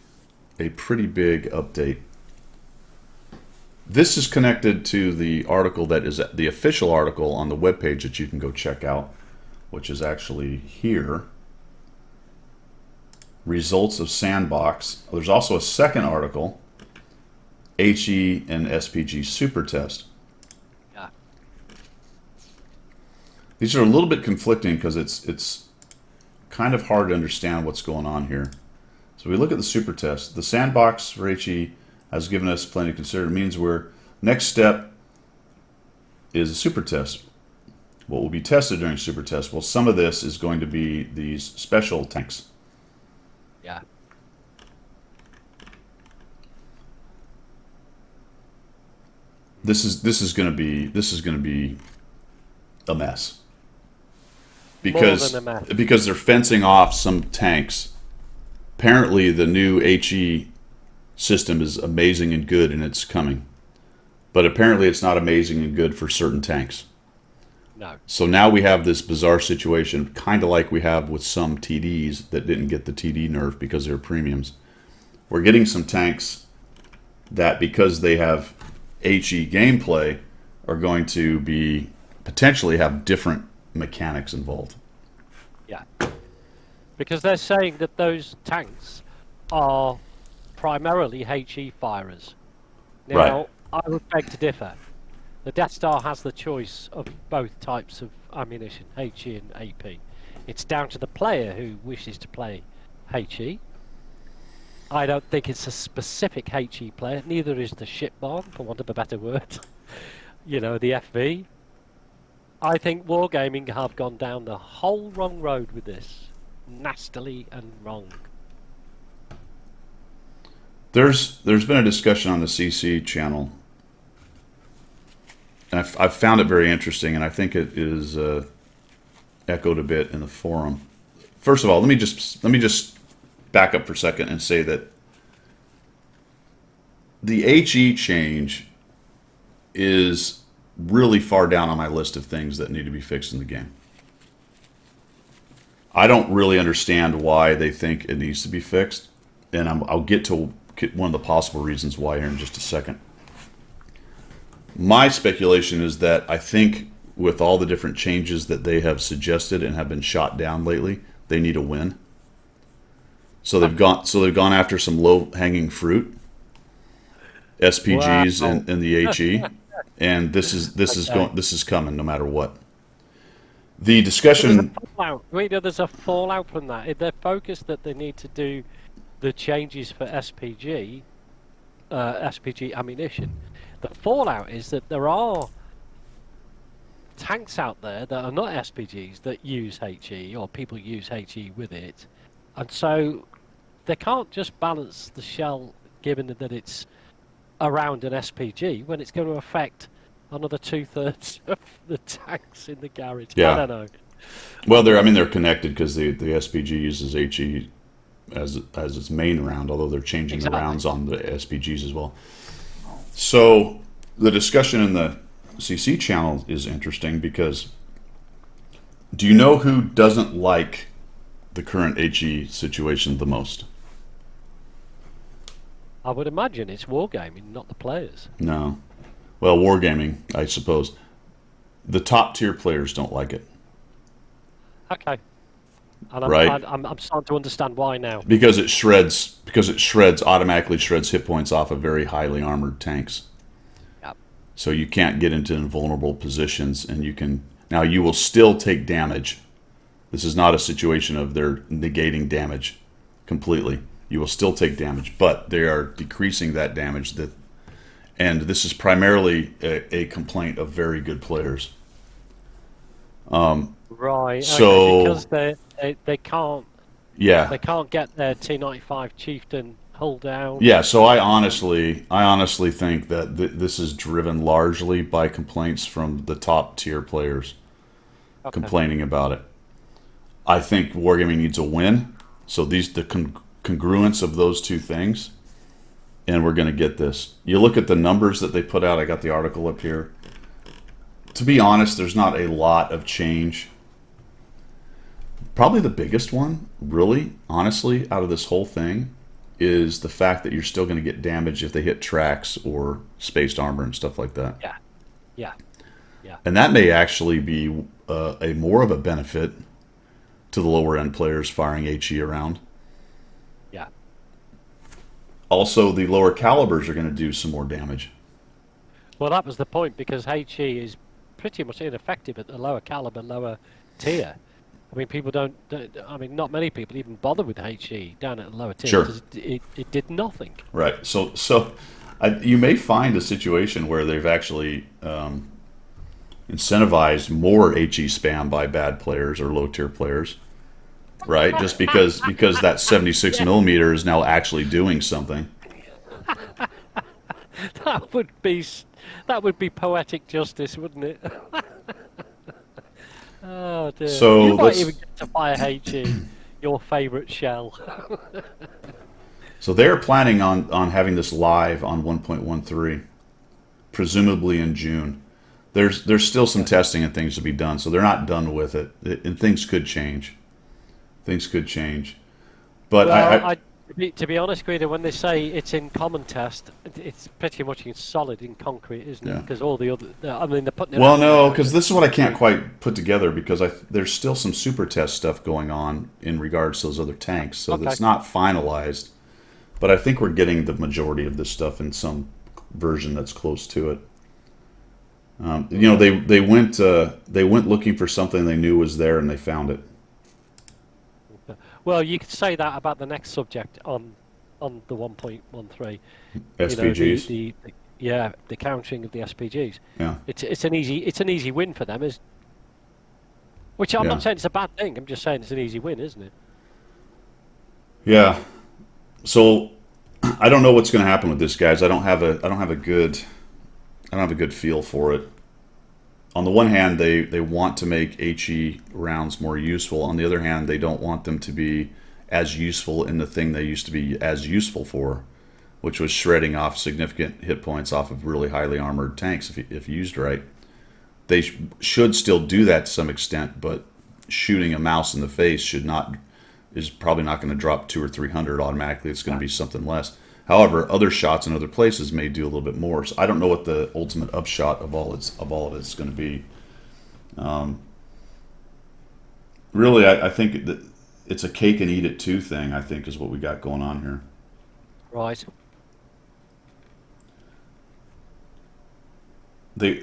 S1: update. This is connected to the article that is the official article on the webpage that you can go check out, which is actually here. Results of Sandbox. There's also a second article, HE and SPG Super Test.
S2: Yeah.
S1: These are a little bit conflicting because it's kind of hard to understand what's going on here. So we look at the Super Test. The Sandbox for HE has given us plenty to consider. It means next step is a Super Test. What will be tested during Super Test? Well, some of this is going to be these special tanks.
S2: Yeah.
S1: This is going to be a mess. Because they're fencing off some tanks. Apparently the new HE system is amazing and good and it's coming. But apparently it's not amazing and good for certain tanks.
S2: No.
S1: So now we have this bizarre situation, kind of like we have with some TDs that didn't get the TD nerf because they're premiums. We're getting some tanks that, because they have HE gameplay, are going to be potentially have different mechanics involved.
S2: Yeah. Because they're saying that those tanks are primarily HE firers. Now, I would beg to differ. The Death Star has the choice of both types of ammunition, HE and AP. It's down to the player who wishes to play HE. I don't think it's a specific HE player, neither is the ship bomb, for want of a better word. You know, the FV. I think Wargaming have gone down the whole wrong road with this, nastily and wrong.
S1: There's been a discussion on the CC channel, and I've found it very interesting, and I think it is echoed a bit in the forum. First of all, let me just back up for a second and say that the HE change is really far down on my list of things that need to be fixed in the game. I don't really understand why they think it needs to be fixed, and I'll get to one of the possible reasons why here in just a second. My speculation is that I think with all the different changes that they have suggested and have been shot down lately, they need a win. So they've gone after some low-hanging fruit, SPGs
S2: Wow.
S1: and the HE, and this is coming no matter what. The
S2: There's a
S1: discussion,
S2: fallout. Wait, no, there's a fallout from that. If they're focused that they need to do the changes for SPG ammunition, the fallout is that there are tanks out there that are not SPGs that use HE, or people use HE with it, and so they can't just balance the shell given that it's around an SPG when it's going to affect another 2/3 of the tanks in the garage.
S1: Yeah.
S2: I don't know.
S1: well, they're connected because the SPG uses HE as its main round, although they're changing
S2: Exactly.
S1: the rounds on the SPGs as well. So the discussion in the CC channel is interesting because do you know who doesn't like the current HE situation the most?
S2: I would imagine it's wargaming, not the players.
S1: No. Well, wargaming, I suppose. The top tier players don't like it.
S2: Okay. And
S1: Right.
S2: I'm starting to understand why now.
S1: Because it automatically shreds hit points off of very highly armored tanks.
S2: Yep.
S1: So you can't get into invulnerable positions, and you will still take damage. This is not a situation of they're negating damage completely. You will still take damage, but they are decreasing that damage. And this is primarily a complaint of very good players.
S2: Right. Okay,
S1: So-
S2: because they can't
S1: Yeah.
S2: get their T95 Chieftain hull down.
S1: Yeah, so I honestly think that this is driven largely by complaints from the top tier players
S2: Okay.
S1: complaining about it. I think Wargaming needs a win, so the congruence of those two things, and we're going to get this. You look at the numbers that they put out. I got the article up here. To be honest, there's not a lot of change. Probably the biggest one, really, honestly, out of this whole thing is the fact that you're still going to get damage if they hit tracks or spaced armor and stuff like that.
S2: Yeah. Yeah. Yeah.
S1: And that may actually be a more of a benefit to the lower end players firing HE around.
S2: Yeah.
S1: Also, the lower calibers are going to do some more damage.
S2: Well, that was the point, because HE is pretty much ineffective at the lower caliber, lower tier. I mean, not many people even bother with HE down at the lower tier
S1: Sure.
S2: because it did nothing.
S1: Right. So you may find a situation where they've actually incentivized more HE spam by bad players or low tier players. Right. Just because that 76 millimeter is now actually doing something.
S2: That would be poetic justice, wouldn't it? Oh dear.
S1: So
S2: you might
S1: let's-
S2: even get to fire HE, your favourite shell.
S1: So they're planning on having this live on 1.13, presumably in June. There's still some testing and things to be done, so they're not done with it, and things could change. Things could change, but
S2: Well, to be honest, Guido, when they say it's in common test, it's pretty much in solid, in concrete, isn't
S1: Yeah.
S2: it? Because all the other, I mean, they're putting it
S1: well,
S2: out
S1: no,
S2: there.
S1: because this is what I can't quite put together because there's still some super test stuff going on in regards to those other tanks, so
S2: Okay.
S1: that's not finalized. But I think we're getting the majority of this stuff in some version that's close to it. They went looking for something they knew was there and they found it.
S2: Well, you could say that about the next subject on the 1.13.
S1: SPGs.
S2: The countering of the SPGs.
S1: Yeah.
S2: It's an easy win for them. Is Which I'm
S1: Yeah.
S2: not saying it's a bad thing. I'm just saying it's an easy win, isn't it?
S1: Yeah. So I don't know what's going to happen with this, guys. I don't have a good feel for it. On the one hand, they want to make HE rounds more useful. On the other hand, they don't want them to be as useful in the thing they used to be as useful for, which was shredding off significant hit points off of really highly armored tanks if used right. They should still do that to some extent, but shooting a mouse in the face is probably not going to drop 200 or 300 automatically. It's going to be something less. However, other shots in other places may do a little bit more. So I don't know what the ultimate upshot of all of it is going to be. Really, I think that it's a cake and eat it too thing. I think is what we got going on here.
S2: Right.
S1: They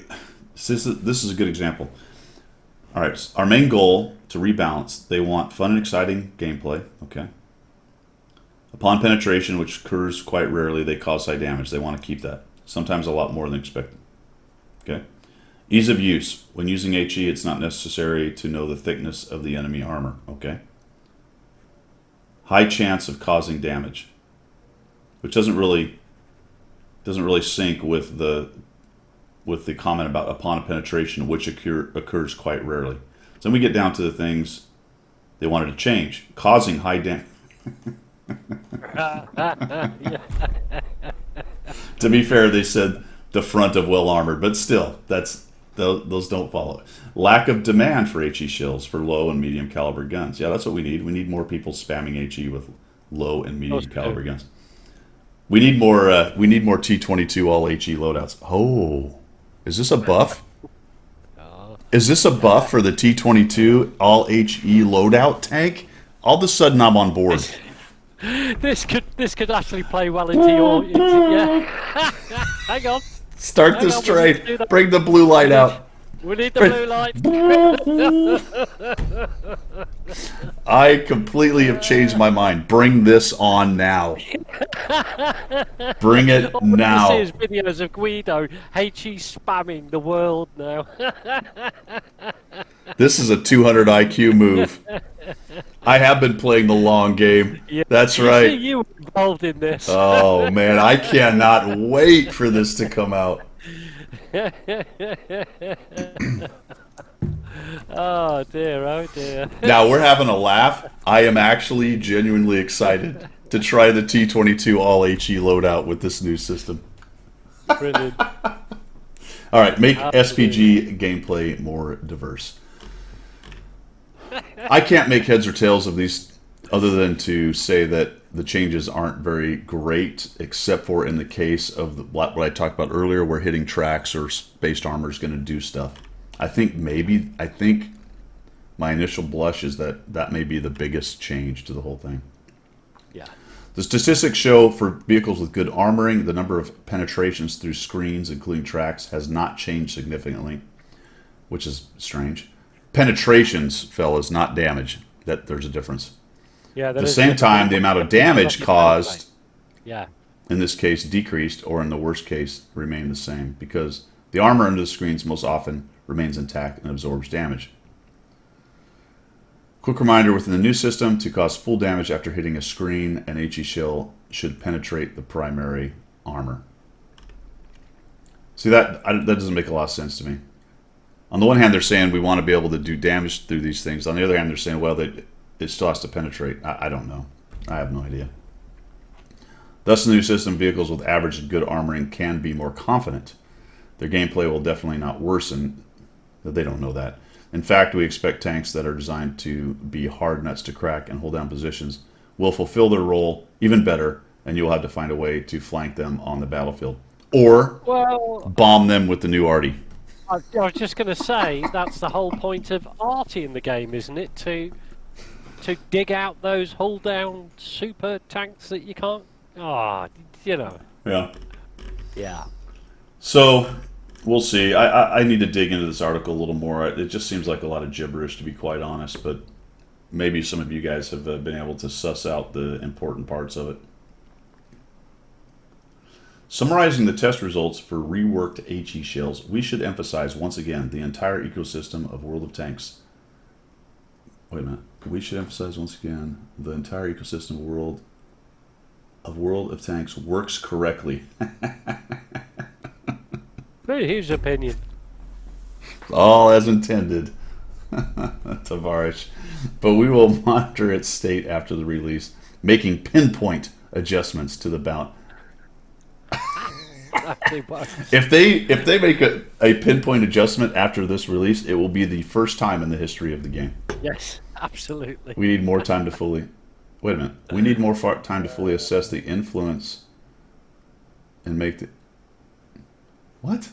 S1: this is a good example. All right, our main goal to rebalance. They want fun and exciting gameplay. Okay. Upon penetration, which occurs quite rarely, they cause high damage. They want to keep that. Sometimes a lot more than expected. Okay. Ease of use. When using HE, it's not necessary to know the thickness of the enemy armor. Okay. High chance of causing damage, which doesn't really sync with the comment about upon penetration, which occurs quite rarely. So then we get down to the things they wanted to change. Causing high damage.
S2: Yeah.
S1: To be fair, they said the front of well armored, but still, those don't follow. Lack of demand for HE shells for low and medium caliber guns. Yeah, that's what we need. We need more people spamming HE with low and medium caliber guns. We need more. We need more T-22 all HE loadouts. Oh, is this a buff? Is this a buff for the T-22 all HE loadout tank? All of a sudden, I'm on board.
S2: This could actually play well into your. Yeah. Hang on.
S1: Start
S2: Hang
S1: this
S2: on,
S1: trade. Bring the blue light out.
S2: We need the blue light.
S1: I completely have changed my mind. Bring this on now. Bring it
S2: All
S1: now.
S2: this is videos of Guido HE spamming the world now.
S1: This is a 200 IQ move. I have been playing the long game.
S2: Yeah.
S1: That's
S2: You see,
S1: right.
S2: you were involved in this.
S1: Oh man, I cannot wait for this to come out.
S2: Oh dear, oh dear.
S1: Now we're having a laugh. I am actually genuinely excited to try the T-22 all HE loadout with this new system.
S2: Brilliant.
S1: All right, make SPG gameplay more diverse. I can't make heads or tails of these other than to say that the changes aren't very great, except for in the case of what I talked about earlier, where hitting tracks or spaced armor is going to do stuff. I think my initial blush is that may be the biggest change to the whole thing.
S2: Yeah.
S1: The statistics show for vehicles with good armoring, the number of penetrations through screens, including tracks, has not changed significantly, which is strange. Penetrations, fellas, not damage. That there's a difference.
S2: Yeah.
S1: At the same time, the amount of damage caused,
S2: Yeah.
S1: in this case, decreased, or in the worst case, remained the same, because the armor under the screens most often remains intact and absorbs damage. Quick reminder, within the new system, to cause full damage after hitting a screen, an HE shell should penetrate the primary armor. See, that doesn't make a lot of sense to me. On the one hand, they're saying we want to be able to do damage through these things. On the other hand, they're saying, well, it still has to penetrate. I don't know. I have no idea. Thus, the new system, vehicles with average and good armoring can be more confident. Their gameplay will definitely not worsen. They don't know that. In fact, we expect tanks that are designed to be hard nuts to crack and hold down positions will fulfill their role even better, and you'll have to find a way to flank them on the battlefield. Or bomb them with the new Arty.
S2: I was just going to say that's the whole point of Arty in the game, isn't it? To dig out those hull down super tanks that you can't. Ah, you know.
S1: Yeah.
S2: Yeah.
S1: So we'll see. I need to dig into this article a little more. It just seems like a lot of gibberish, to be quite honest. But maybe some of you guys have been able to suss out the important parts of it. Summarizing the test results for reworked HE shells, we should emphasize once again the entire ecosystem of World of Tanks Wait a minute. We should emphasize once again the entire ecosystem World of Tanks works correctly.
S2: Very his opinion.
S1: All as intended. Tavares. But we will monitor its state after the release, making pinpoint adjustments to the bounty. If they make a pinpoint adjustment after this release, it will be the first time in the history of the game.
S2: Yes, absolutely.
S1: We need more time to fully. Wait a minute. We need more time to fully assess the influence and make the. What?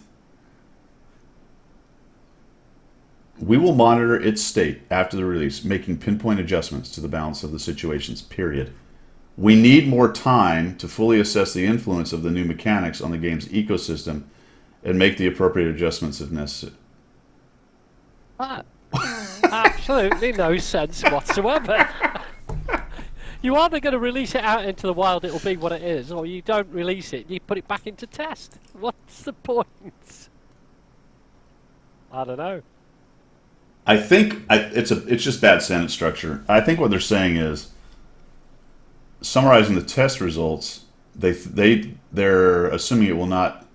S1: We will monitor its state after the release, making pinpoint adjustments to the balance of the situations, period. We need more time to fully assess the influence of the new mechanics on the game's ecosystem and make the appropriate adjustments if necessary.
S2: Absolutely no sense whatsoever. You either going to release it out into the wild, it'll be what it is, or you don't release it, you put it back into test. What's the point? I don't know.
S1: I think it's just bad sentence structure. I think what they're saying is, summarizing the test results, they're assuming it will not.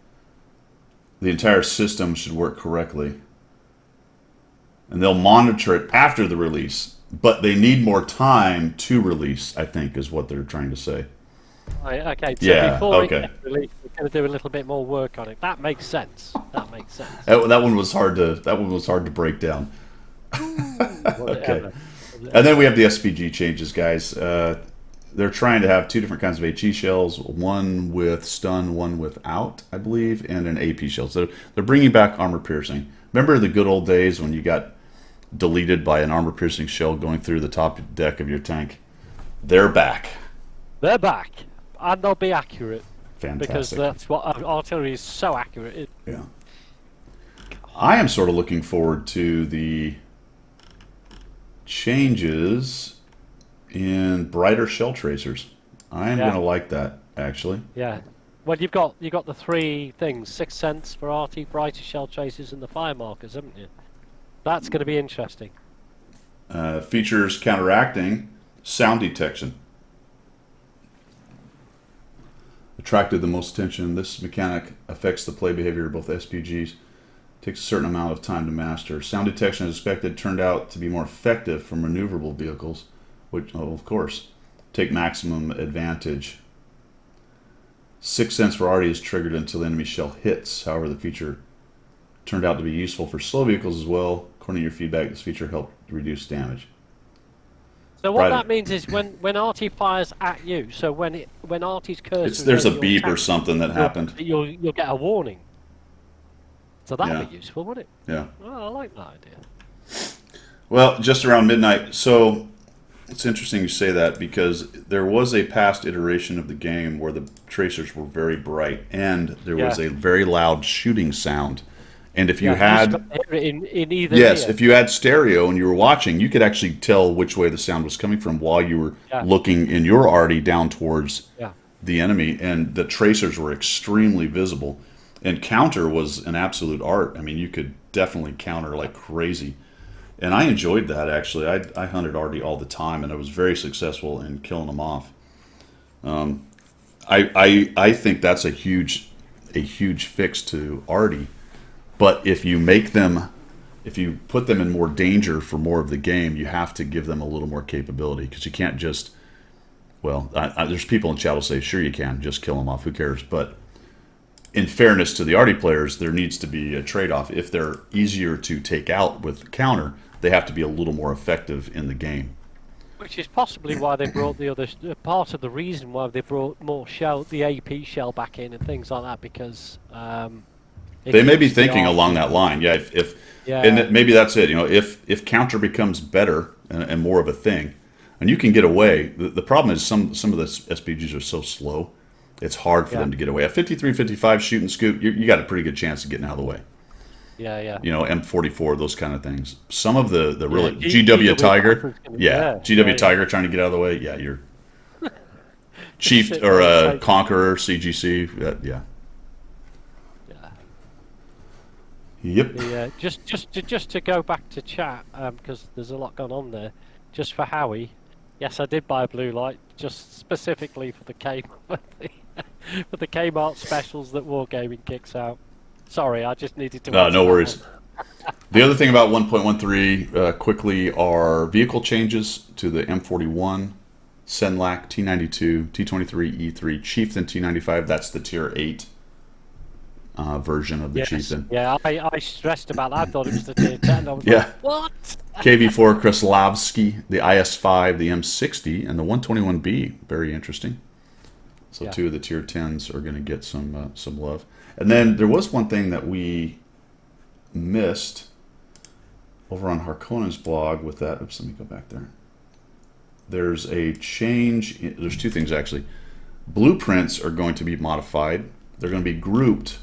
S1: The entire system should work correctly, and they'll monitor it after the release. But they need more time to release, I think, is what they're trying to say.
S2: Right, okay. So
S1: Yeah,
S2: before
S1: okay.
S2: it gets released, we're going to do a little bit more work on it. That makes sense. That makes sense.
S1: That one was hard to break down. Okay. And then we have the SPG changes, guys. They're trying to have two different kinds of HE shells, one with stun, one without, I believe, and an AP shell. So they're bringing back armor piercing. Remember the good old days when you got deleted by an armor piercing shell going through the top deck of your tank? They're back.
S2: They're back, and they'll be accurate.
S1: Fantastic.
S2: Because that's what artillery is so accurate.
S1: Yeah. I am sort of looking forward to the changes in brighter shell tracers. I am going to like that, actually.
S2: Yeah. Well, you've got the three things: 6 cents for RT, brighter shell tracers, and the fire markers, haven't you? That's going to be interesting.
S1: Features counteracting sound detection. Attracted the most attention. This mechanic affects the play behavior of both SPGs. Takes a certain amount of time to master. Sound detection, as expected, turned out to be more effective for maneuverable vehicles, which, of course, take maximum advantage. 6 cents for RT is triggered until the enemy shell hits. However, the feature turned out to be useful for slow vehicles as well. According to your feedback, this feature helped reduce damage.
S2: So what that means is when RT fires at you, so when RT's cursor,
S1: there's a beep or something that happened.
S2: You'll get a warning. So that'd
S1: Yeah.
S2: be useful, wouldn't it?
S1: Yeah.
S2: Oh, I like that idea.
S1: Well, just around midnight. So it's interesting you say that because there was a past iteration of the game where the tracers were very bright and there was a very loud shooting sound. And if you had
S2: in either
S1: yes,
S2: ear.
S1: if you had stereo and you were watching, you could actually tell which way the sound was coming from while you were looking in your arty down towards the enemy, and the tracers were extremely visible. And counter was an absolute art. I mean, you could definitely counter like crazy. And I enjoyed that, actually. I hunted arty all the time, and I was very successful in killing them off. I think that's a huge fix to arty. But if you put them in more danger for more of the game, you have to give them a little more capability, because you can't just, well, there's people in chat will say, sure you can, just kill them off, who cares? But in fairness to the arty players, there needs to be a trade-off. If they're easier to take out with counter, they have to be a little more effective in the game.
S2: Which is possibly why they brought the other part of the reason why they brought more the AP shell back in and things like that, because
S1: they may be thinking along that line. Yeah, and maybe that's it. You know, if counter becomes better and more of a thing, and you can get away. The problem is some of the SPGs are so slow. It's hard for them to get away. At 53, 55 shoot and scoop, you got a pretty good chance of getting out of the way.
S2: Yeah.
S1: You know, M44, those kind of things. Some of the really GW Tiger, GW Tiger trying to get out of the way. Yeah, you're Chief or Conqueror CGC. Yeah. Yep.
S2: Just to go back to chat, because there's a lot going on there. just for Howie. Yes, I did buy a blue light just specifically for the for the Kmart specials that Wargaming kicks out. Sorry, I just needed to.
S1: No worries. The other thing about 1.13 quickly are vehicle changes to the M41, Senlac, T92, T23, E3, Chieftain T95. That's the Tier 8 version of the Chieftain.
S2: Yeah, I stressed about that. I thought it was the Tier 10. I was
S1: Yeah.
S2: like, what?
S1: KV4 Kraslavsky, the IS-5, the M60, and the 121B. Very interesting. So two of the Tier 10s are going to get some love. And then there was one thing that we missed over on Harkonnen's blog with that. Oops, let me go back there. There's a change. There's two things, actually. Blueprints are going to be modified. They're going to be grouped.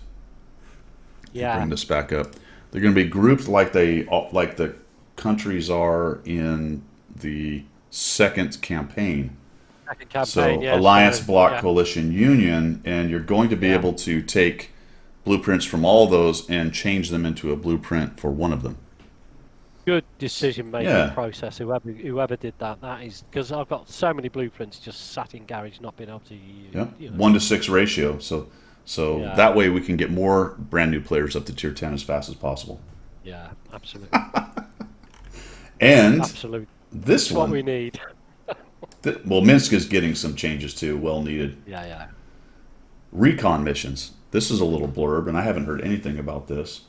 S2: Yeah.
S1: Bring this back up. They're going to be grouped like the countries are in the second campaign. So Alliance, Bloc, Coalition, Union, and you're going to be able to take blueprints from all those and change them into a blueprint for one of them.
S2: Good decision-making process. Whoever did that, that is because I've got so many blueprints just sat in garage, not being able to use.
S1: Yeah, 1-to-6 ratio. So that way we can get more brand new players up to Tier 10 as fast as possible.
S2: Yeah, absolutely.
S1: And
S2: absolutely,
S1: this one,
S2: what we need.
S1: Well, Minsk is getting some changes too, well needed.
S2: Yeah.
S1: Recon missions. This is a little blurb, and I haven't heard anything about this.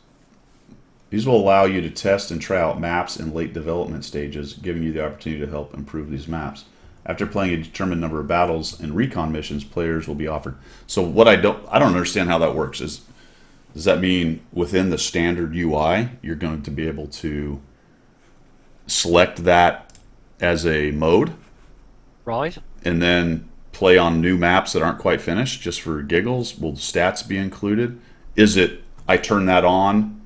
S1: These will allow you to test and try out maps in late development stages, giving you the opportunity to help improve these maps. After playing a determined number of battles and recon missions, players will be offered. So what I don't understand how that works. Does that mean within the standard UI, you're going to be able to select that as a mode?
S2: Right.
S1: And then play on new maps that aren't quite finished just for giggles? Will stats be included? Is it I turn that on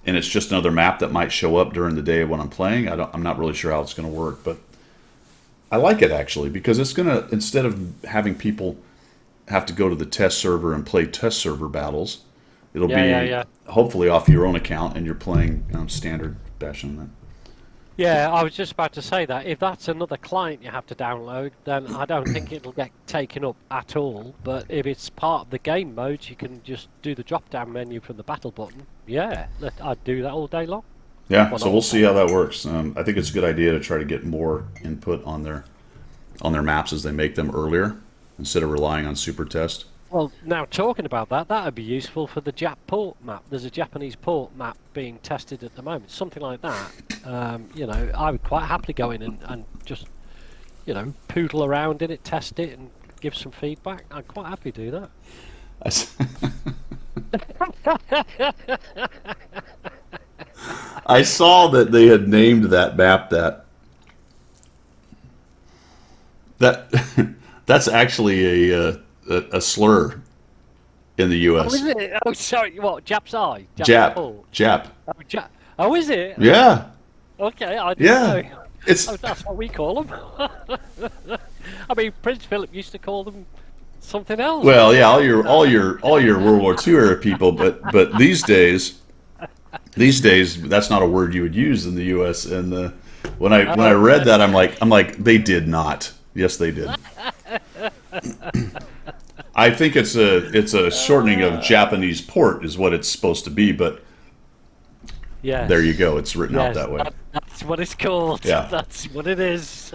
S1: and it's just another map that might show up during the day when I'm playing? I'm not really sure how it's going to work, but I like it actually because it's going to, instead of having people have to go to the test server and play test server battles, it'll be hopefully off your own account and you're playing standard Bastion then.
S2: Yeah, I was just about to say that. If that's another client you have to download, then I don't think it'll get taken up at all. But if it's part of the game modes, you can just do the drop-down menu from the battle button. Yeah, I'd do that all day long.
S1: Yeah, so we'll see how that works. I think it's a good idea to try to get more input on their maps as they make them earlier, instead of relying on super test.
S2: Well, now talking about that, that would be useful for the Jap port map. There's a Japanese port map being tested at the moment. Something like that. I would quite happily go in and just, poodle around in it, test it, and give some feedback. I'd quite happily do that.
S1: I saw that they had named that map that's actually a slur in the U.S.
S2: Oh, is it? Oh, sorry. What? Jap's eye?
S1: Jap.
S2: Oh, is it?
S1: Yeah.
S2: Okay, I didn't know. That's what we call them. I mean, Prince Philip used to call them something else.
S1: Well, yeah, all your World War II era people, but these days, that's not a word you would use in the U.S. And when I read that, I'm like, they did not. Yes, they did. I think it's a shortening of Japanese port is what it's supposed to be, but there you go. It's written out that way.
S2: That's what it's called.
S1: Yeah.
S2: That's what it is.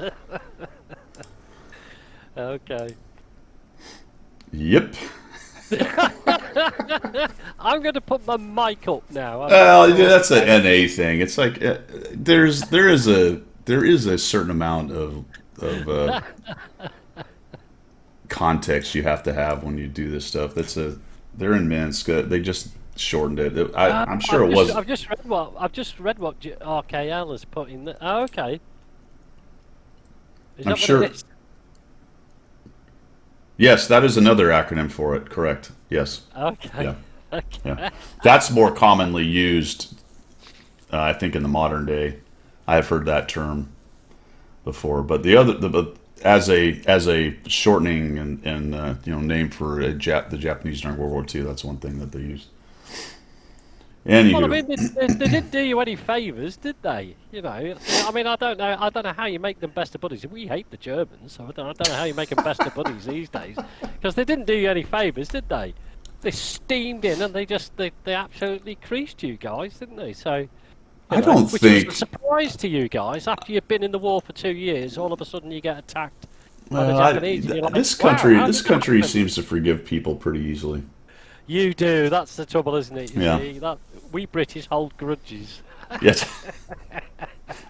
S2: Okay.
S1: Yep.
S2: I'm going to put my mic up now.
S1: That's an NA thing. It's like there is a certain amount of context you have to have when you do this stuff. They're in Minsk. They just shortened it. I'm sure it was.
S2: I've just read what RKL has put in. Oh, okay.
S1: I'm sure. Yes, that is another acronym for it. Correct. Yes.
S2: Okay.
S1: Yeah.
S2: Okay.
S1: Yeah. That's more commonly used, I think, in the modern day. I've heard that term before, but as a shortening and name for the Japanese during World War II, that's one thing that they used.
S2: Well, I
S1: Anywho,
S2: mean, they didn't do you any favours, did they? You know, I mean, I don't know how you make them best of buddies. We hate the Germans, so I don't know how you make them best of buddies these days, because they didn't do you any favours, did they? They steamed in and they absolutely creased you guys, didn't they? So, you
S1: I
S2: know,
S1: don't
S2: which was
S1: think.
S2: a surprise to you guys after you've been in the war for 2 years. All of a sudden, you get attacked by the Japanese, and you're like,
S1: This
S2: wow,
S1: country,
S2: how
S1: this
S2: did that
S1: country
S2: happen?
S1: seems to forgive people pretty easily.
S2: You do. That's the trouble, isn't it? You
S1: Yeah.
S2: see, that we British hold grudges.
S1: Yes,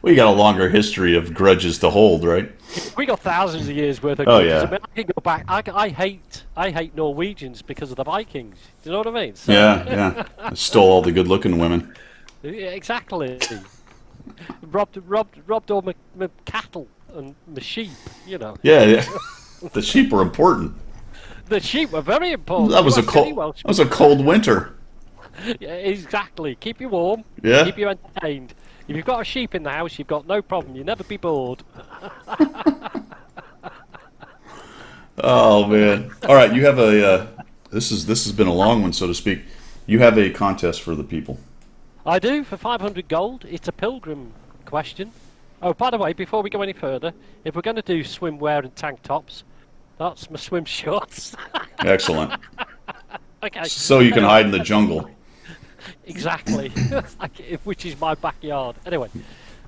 S1: we got a longer history of grudges to hold, right?
S2: We got thousands of years worth of
S1: Oh,
S2: grudges.
S1: yeah.
S2: I mean, I can go back. I hate Norwegians because of the Vikings. Do you know what I mean? So,
S1: Yeah, yeah. Stole all the good-looking women.
S2: yeah, exactly. robbed all my cattle and my sheep. You know,
S1: Yeah, yeah. The sheep were important.
S2: the sheep were very important.
S1: That was
S2: You
S1: a
S2: ask any
S1: cold.
S2: Welsh-
S1: That was a cold winter.
S2: Yeah, exactly. Keep you warm.
S1: Yeah.
S2: Keep you entertained. If you've got a sheep in the house, you've got no problem. You'll never be bored.
S1: Oh man! All right, you have a. This has been a long one, so to speak. You have a contest for the people.
S2: I do for 500 gold. It's a pilgrim question. Oh, by the way, before we go any further, if we're going to do swimwear and tank tops, that's my swim shorts.
S1: Excellent.
S2: Okay.
S1: So you can hide in the jungle.
S2: Exactly. Which is my backyard. Anyway,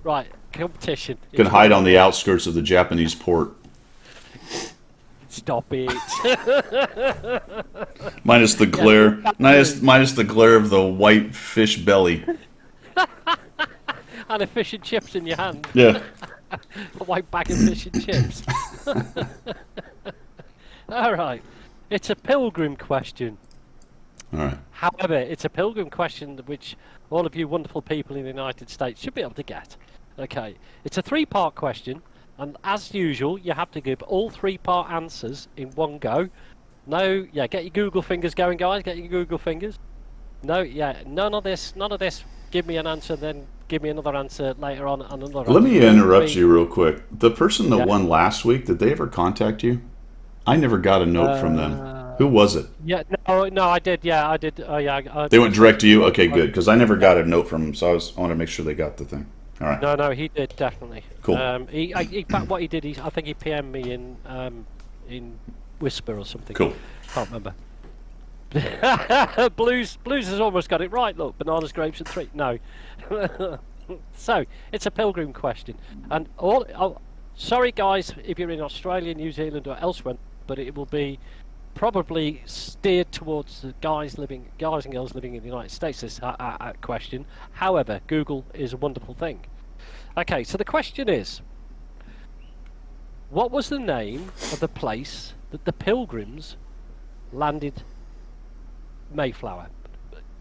S2: right, competition.
S1: You can hide on the outskirts of the Japanese port,
S2: Stop it.
S1: minus the glare. Minus the glare of the white fish belly.
S2: And a fish and chips in your hand.
S1: Yeah.
S2: A white bag of fish and chips. All right. It's a pilgrim question.
S1: All right.
S2: However, it's a pilgrim question which all of you wonderful people in the United States should be able to get. Okay, it's a three-part question, and as usual, you have to give all three-part answers in one go. No, yeah, get your Google fingers going, guys. Get your Google fingers. No, yeah, none of this. Give me an answer, then give me another answer later on, and another.
S1: Let me
S2: answer.
S1: interrupt you real quick. The person that
S2: Yeah.
S1: won last week, did they ever contact you? I never got a note from them. Who was it?
S2: Yeah, no, I did. Yeah, I did. Oh, yeah.
S1: They went direct to you? Okay, good. Because I never got a note from them, so I wanted to make sure they got the thing. All right.
S2: No, he did definitely.
S1: Cool.
S2: In fact, what he did, I think he PM'd me in Whisper or something.
S1: Cool.
S2: Can't remember. Blues has almost got it right. Look, bananas, grapes, and three. No. So it's a pilgrim question, and sorry guys, if you're in Australia, New Zealand, or elsewhere, but it will be probably steered towards the guys and girls living in the United States. This question. However, Google is a wonderful thing. Okay, so the question is, what was the name of the place that the Pilgrims landed Mayflower?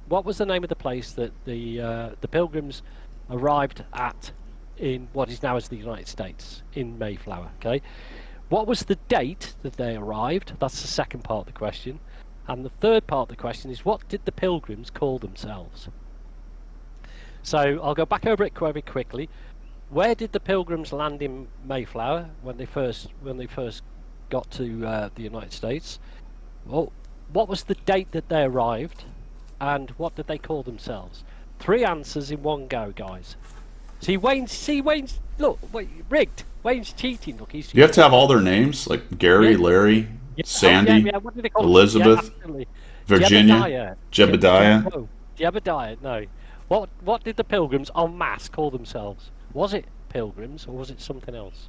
S2: What was the name of the place that the Pilgrims arrived at in what is now as the United States, in Mayflower? Okay. What was the date that they arrived? That's the second part of the question. And the third part of the question is, what did the Pilgrims call themselves? So I'll go back over it very quickly. Where did the Pilgrims land in Mayflower when they first got to the United States? Well, what was the date that they arrived, and what did they call themselves? 3 answers in one go, guys. See Wayne's. Look, wait, rigged. Wayne's cheating. Look, he's.
S1: You have to have all their names, like Gary,
S2: Yeah.
S1: Larry,
S2: Yeah,
S1: Sandy,
S2: what did they call
S1: Elizabeth,
S2: them? Yeah, absolutely.
S1: Virginia, Jebediah.
S2: No, Jebediah. No. What did the Pilgrims en masse call themselves? Was it Pilgrims or was it something else?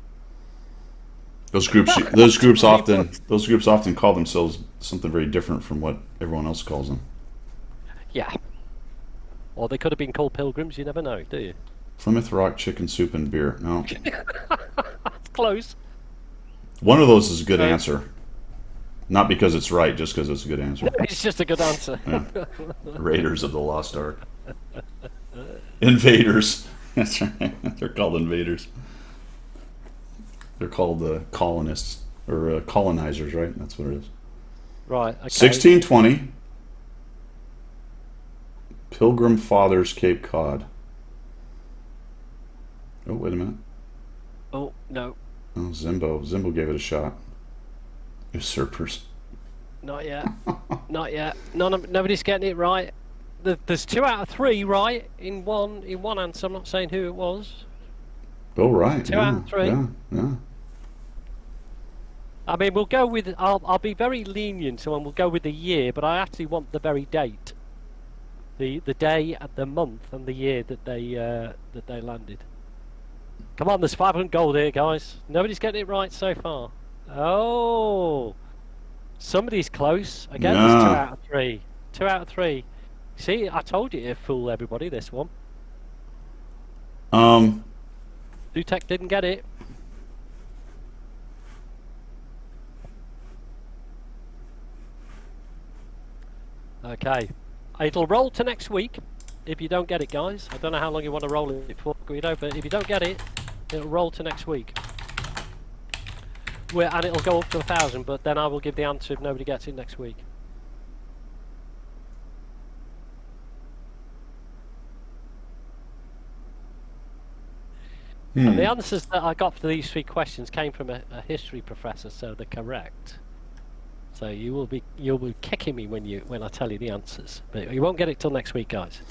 S1: Those groups often call themselves something very different from what everyone else calls them.
S2: Yeah. Or they could have been called Pilgrims. You never know, do you?
S1: Plymouth Rock chicken soup and beer. No,
S2: That's close.
S1: one of those is a good answer. Not because it's right, just because it's a good answer.
S2: It's just a good answer.
S1: Yeah. Raiders of the Lost Ark. Invaders. That's right. They're called invaders. They're called colonists or colonizers, right? That's what it is.
S2: Right. Okay.
S1: 1620. Pilgrim Fathers, Cape Cod. Oh, wait a minute.
S2: Oh no,
S1: Oh, Zimbo gave it a shot. Usurpers.
S2: not yet. Not yet. Nobody's getting it right. there's 2 out of 3 right in one answer. I'm not saying who it was.
S1: Oh, right.
S2: 2 out of 3.
S1: Yeah.
S2: I mean, we'll go with. I'll be very lenient, so we'll go with the year, but I actually want the very date, the day, and the month, and the year that they landed. Come on, there's 500 gold here, guys. Nobody's getting it right so far. Oh, somebody's close. Again, there's 2 out of 3. 2 out of 3. See, I told you it'd fool everybody. This one. Lutek didn't get it. Okay, it'll roll to next week if you don't get it, guys. I don't know how long you want to roll it for, Guido, but if you don't get it, it'll roll to next week. And it'll go up to 1,000, but then I will give the answer if nobody gets it next week. And the answers that I got for these 3 questions came from a history professor, so they're correct. So you'll be kicking me when I tell you the answers, but you won't get it till next week, guys.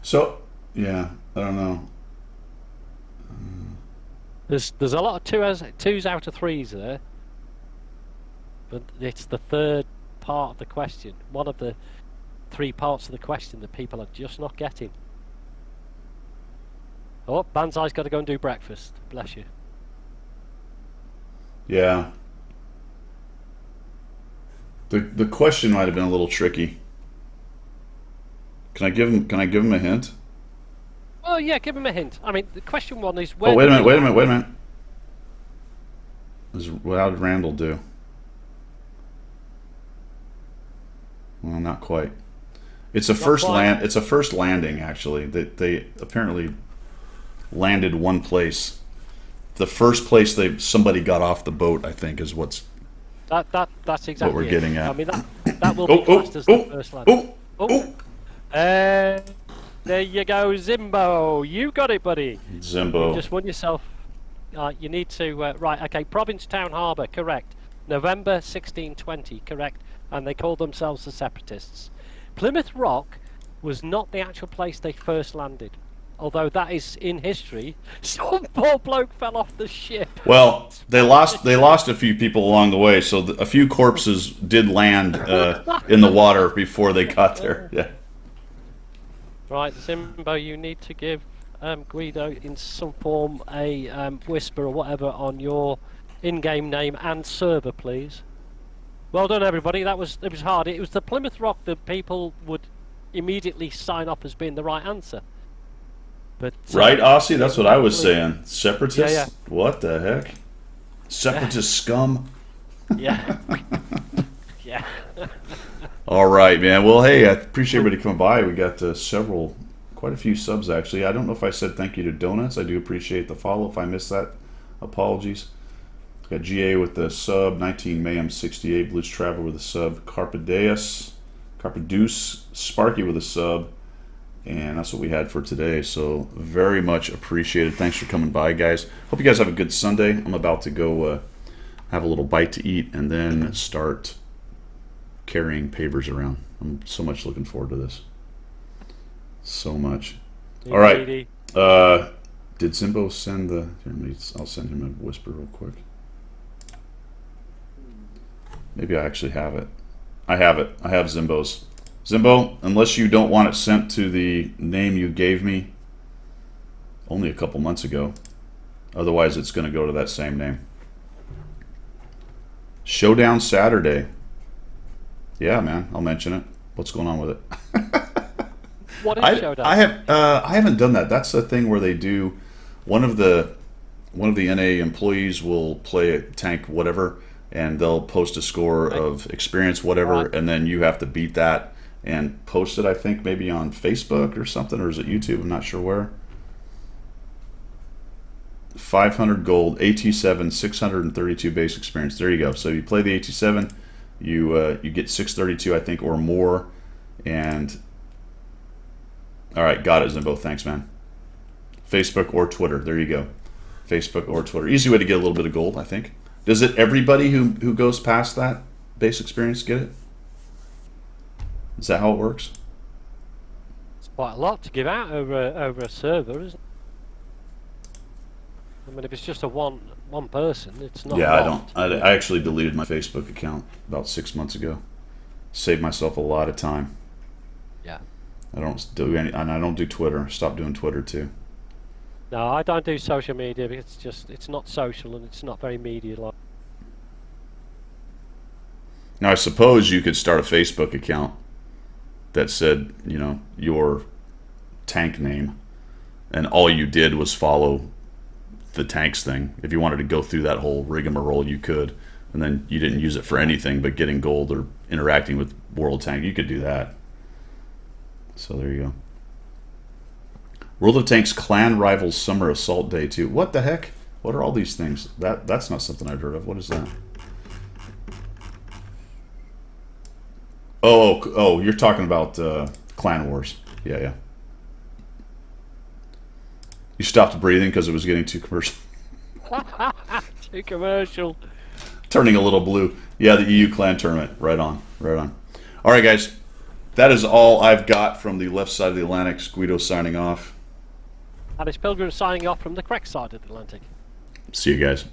S1: So yeah, I don't know.
S2: There's a lot of 2s out of 3s there, but it's the 3rd part of the question. One of the 3 parts of the question that people are just not getting. Oh, Banzai's got to go and do breakfast. Bless you.
S1: Yeah. The question might have been a little tricky. Can I give him a hint?
S2: Oh yeah, give him a hint. I mean, the question 1 is
S1: wait a minute. How did Randall do? Well, not quite. It's a first landing, actually. They apparently landed one place. The first place somebody got off the boat, I think, is that's exactly what we're getting at.
S2: I mean, that will be classed as the first landing. There you go, Zimbo. You got it, buddy.
S1: Zimbo.
S2: You just won yourself. You need to right. Okay, Provincetown Harbour, correct. November 1620, correct. And they called themselves the Separatists. Plymouth Rock was not the actual place they first landed. Although that is in history, some poor bloke fell off the ship.
S1: Well, they lost a few people along the way, so a few corpses did land in the water before they got there. Yeah.
S2: Right, Zimbo, you need to give Guido in some form a whisper or whatever on your in-game name and server, please. Well done, everybody. It was hard. It was the Plymouth Rock that people would immediately sign off as being the right answer. But,
S1: right, Aussie? That's what I was saying. Separatists?
S2: Yeah.
S1: What the heck? Separatist scum?
S2: Yeah. Yeah.
S1: All right, man. Well, hey, I appreciate everybody coming by. We got quite a few subs, actually. I don't know if I said thank you to Donuts. I do appreciate the follow. If I missed that, apologies. Got GA with the sub, 19 Mayhem 68, Blitz Travel with a sub, Carpe Deuce, Sparky with a sub. And that's what we had for today. So very much appreciated. Thanks for coming by, guys. Hope you guys have a good Sunday. I'm about to go have a little bite to eat and then start carrying pavers around. I'm so much looking forward to this. So much. All right. Did Zimbo send I'll send him a whisper real quick. Maybe I actually have it. I have it. I have Zimbo's. Zimbo, unless you don't want it sent to the name you gave me only a couple months ago. Otherwise, it's going to go to that same name. Showdown Saturday. Yeah, man, I'll mention it. What's going on with it?
S2: What is Showdown?
S1: I haven't done that. That's the thing where they do one of the NA employees will play a tank whatever, and they'll post a score of experience whatever, and then you have to beat that and post it, I think, maybe on Facebook or something, or is it YouTube? I'm not sure where. 500 gold, AT7, 632 base experience. There you go. So you play the AT7, you get 632, I think, or more. And all right, got it, Zimbo. Thanks, man. Facebook or Twitter. There you go. Facebook or Twitter. Easy way to get a little bit of gold, I think. Does it everybody who goes past that base experience get it? Is that how it works?
S2: It's quite a lot to give out over a server, isn't it? I mean, if it's just a one person, it's not.
S1: Yeah,
S2: a
S1: I
S2: lot.
S1: don't. I actually deleted my Facebook account about 6 months ago. Saved myself a lot of time.
S2: Yeah.
S1: I don't do any, and I don't do Twitter. Stopped doing Twitter too.
S2: No, I don't do social media because it's not social and it's not very media-like.
S1: Now, I suppose you could start a Facebook account that said, your tank name, and all you did was follow the tanks thing. If you wanted to go through that whole rigmarole, you could, and then you didn't use it for anything but getting gold or interacting with World Tank. You could do that. So there you go. World of Tanks Clan Rivals Summer Assault Day 2. What the heck? What are all these things? That's not something I've heard of. What is that? Oh, you're talking about Clan Wars. Yeah. You stopped breathing because it was getting too commercial.
S2: Too commercial.
S1: Turning a little blue. Yeah, the EU Clan Tournament. Right on. All right, guys. That is all I've got from the left side of the Atlantic. Guido signing off.
S2: And it's Pilgrim signing off from the correct side of the Atlantic.
S1: See you guys.